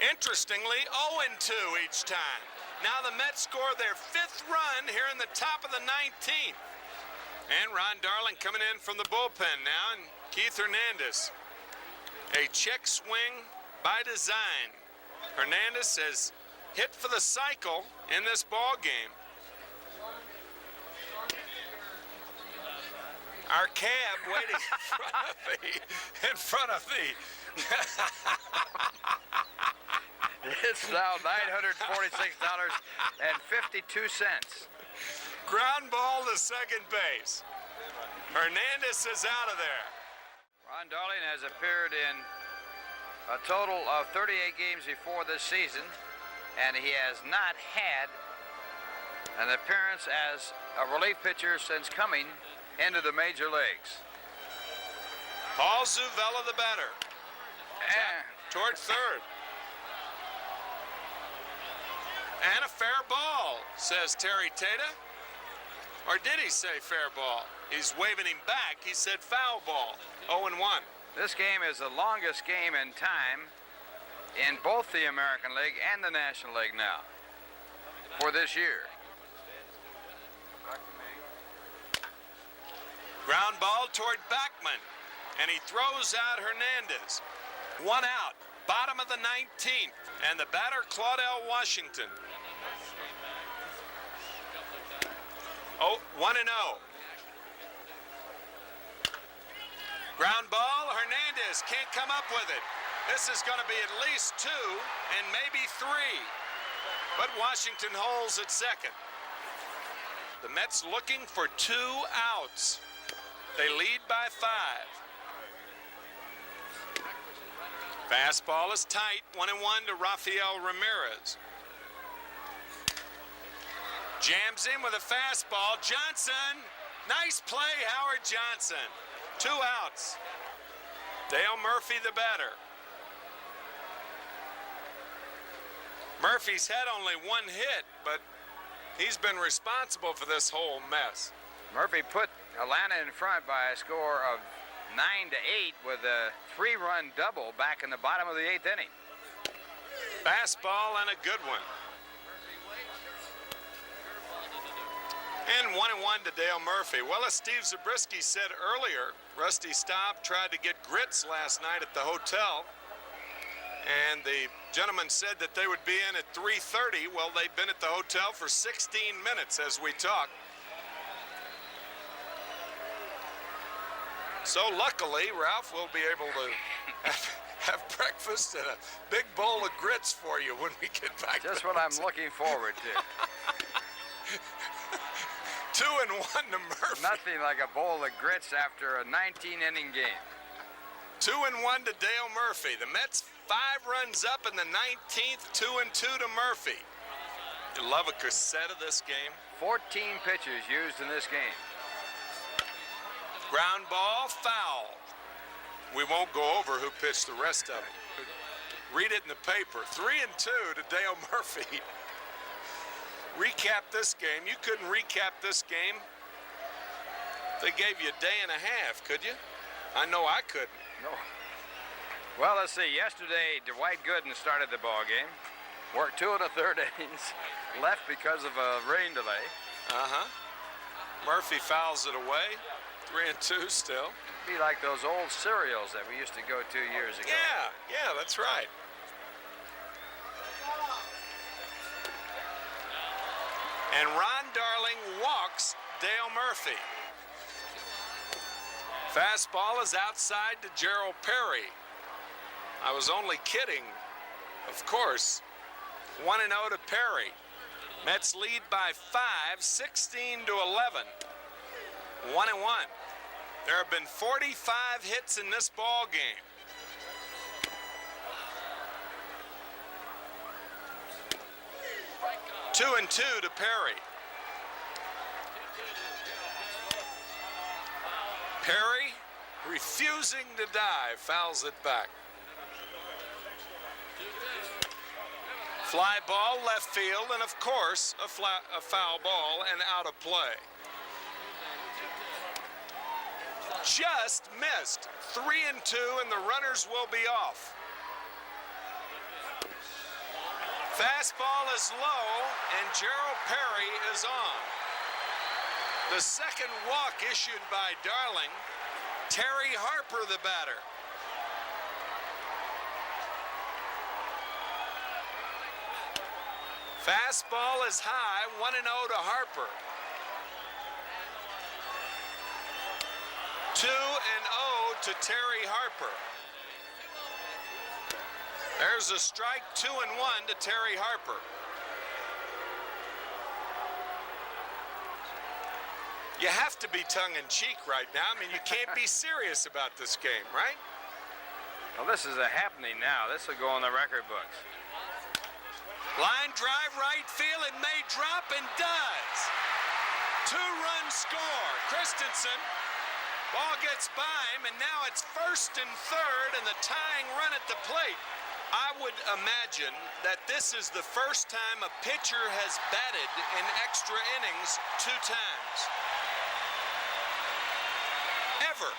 Interestingly, 0-2 each time. Now the Mets score their 5th run here in the top of the 19th. And Ron Darling coming in from the bullpen now, and Keith Hernandez. A check swing by design. Hernandez has hit for the cycle in this ball game. Our cab waiting in front of the It's now $946.52. ground ball to second base. Hernandez is out of there. Ron Darling has appeared in a total of 38 games before this season, and he has not had an appearance as a relief pitcher since coming into the major leagues. Paul Zuvella, the batter. And Toward third. And a fair ball, says Terry Tata. Or did he say fair ball? He's waving him back. He said foul ball. 0-1. this game is the longest game in time in both the American League and the National League now for this year. Ground ball toward Backman, and he throws out Hernandez. 1 out, bottom of the 19th, and the batter Claudell Washington. 1-0. Ground ball, Hernandez can't come up with it. This is going to be at least 2 and maybe 3. But Washington holds at second. The Mets looking for 2 outs. They lead by 5. Fastball is tight, 1-1 to Rafael Ramirez. Jams in with a fastball. Johnson, nice play, Howard Johnson. 2 outs. Dale Murphy, the batter. Murphy's had only 1 hit, but he's been responsible for this whole mess. Murphy put Atlanta in front by a score of 9-8 with a 3-run double back in the bottom of the 8th inning. Fastball and a good one. And 1-1 to Dale Murphy. Well, as Steve Zabriskie said earlier, Rusty Staub tried to get grits last night at the hotel. And the gentleman said that they would be in at 3:30. Well, they'd been at the hotel for 16 minutes as we talked. So luckily, Ralph will be able to have breakfast and a big bowl of grits for you when we get back. Just what I'm looking forward to. 2-1 to Murphy. Nothing like a bowl of grits after a 19-inning game. 2-1 to Dale Murphy. The Mets 5 runs up in the 19th, 2-2 to Murphy. You love a cassette of this game. 14 pitchers used in this game. Ground ball, foul. We won't go over who pitched the rest of it. Read it in the paper. 3-2 to Dale Murphy. Recap this game. You couldn't recap this game. They gave you a day and a half, could you? I know I couldn't. No. Well, let's see. Yesterday, Dwight Gooden started the ball game. Worked 2 1/3 innings. Left because of a rain delay. Murphy fouls it away. 3-2 still. Be like those old cereals that we used to go to years ago. Yeah, that's right. And Ron Darling walks Dale Murphy. Fastball is outside to Gerald Perry. I was only kidding, of course. 1-0 to Perry. Mets lead by 5, 16-11. 1-1. There have been 45 hits in this ball game. Two and 2 to Perry. Perry, refusing to dive, fouls it back. Fly ball left field, and of course, a foul ball and out of play. Just missed. 3 and 2, and the runners will be off. Fastball is low, and Gerald Perry is on. The second walk issued by Darling. Terry Harper, the batter. Fastball is high, 1-0 to Harper. 2-0 to Terry Harper. There's a strike, 2-1 to Terry Harper. You have to be tongue-in-cheek right now. I mean, you can't be serious about this game, right? Well, this is a happening now. This will go on the record books. Line drive right field. It may drop and does. 2-run score. Christensen. Ball gets by him, and now it's 1st and 3rd, and the tying run at the plate. I would imagine that this is the first time a pitcher has batted in extra innings 2 times. Ever.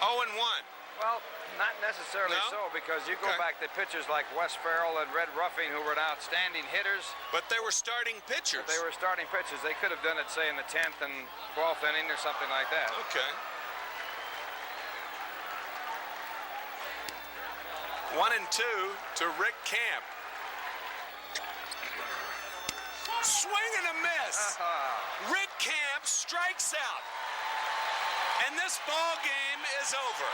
0-1. Well, not necessarily No? so, because you go Okay. back to pitchers like Wes Farrell and Red Ruffing, who were outstanding hitters. But they were starting pitchers. But they were starting pitchers. They could have done it, say, in the 10th and 12th inning or something like that. Okay. 1-2 to Rick Camp. Swing and a miss. Rick Camp strikes out. And this ball game is over.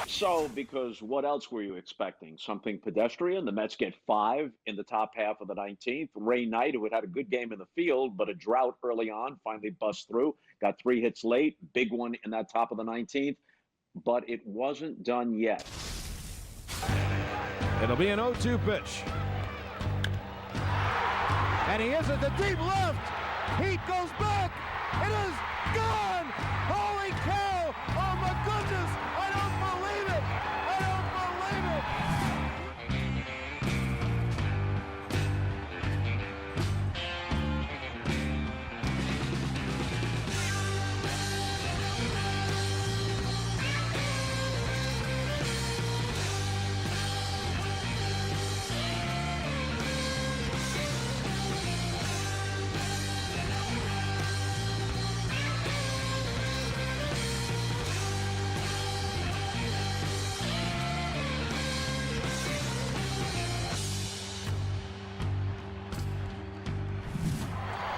So, because what else were you expecting? Something pedestrian? The Mets get 5 in the top half of the 19th. Ray Knight, who had a good game in the field, but a drought early on, finally bust through. Got 3 hits late. Big one in that top of the 19th. But it wasn't done yet. It'll be an 0-2 pitch. And he is at the deep left. Heat goes back. It is gone. Holy cow. Oh, my goodness. I don't believe it. I don't believe it.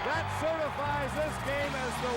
That certifies this game as the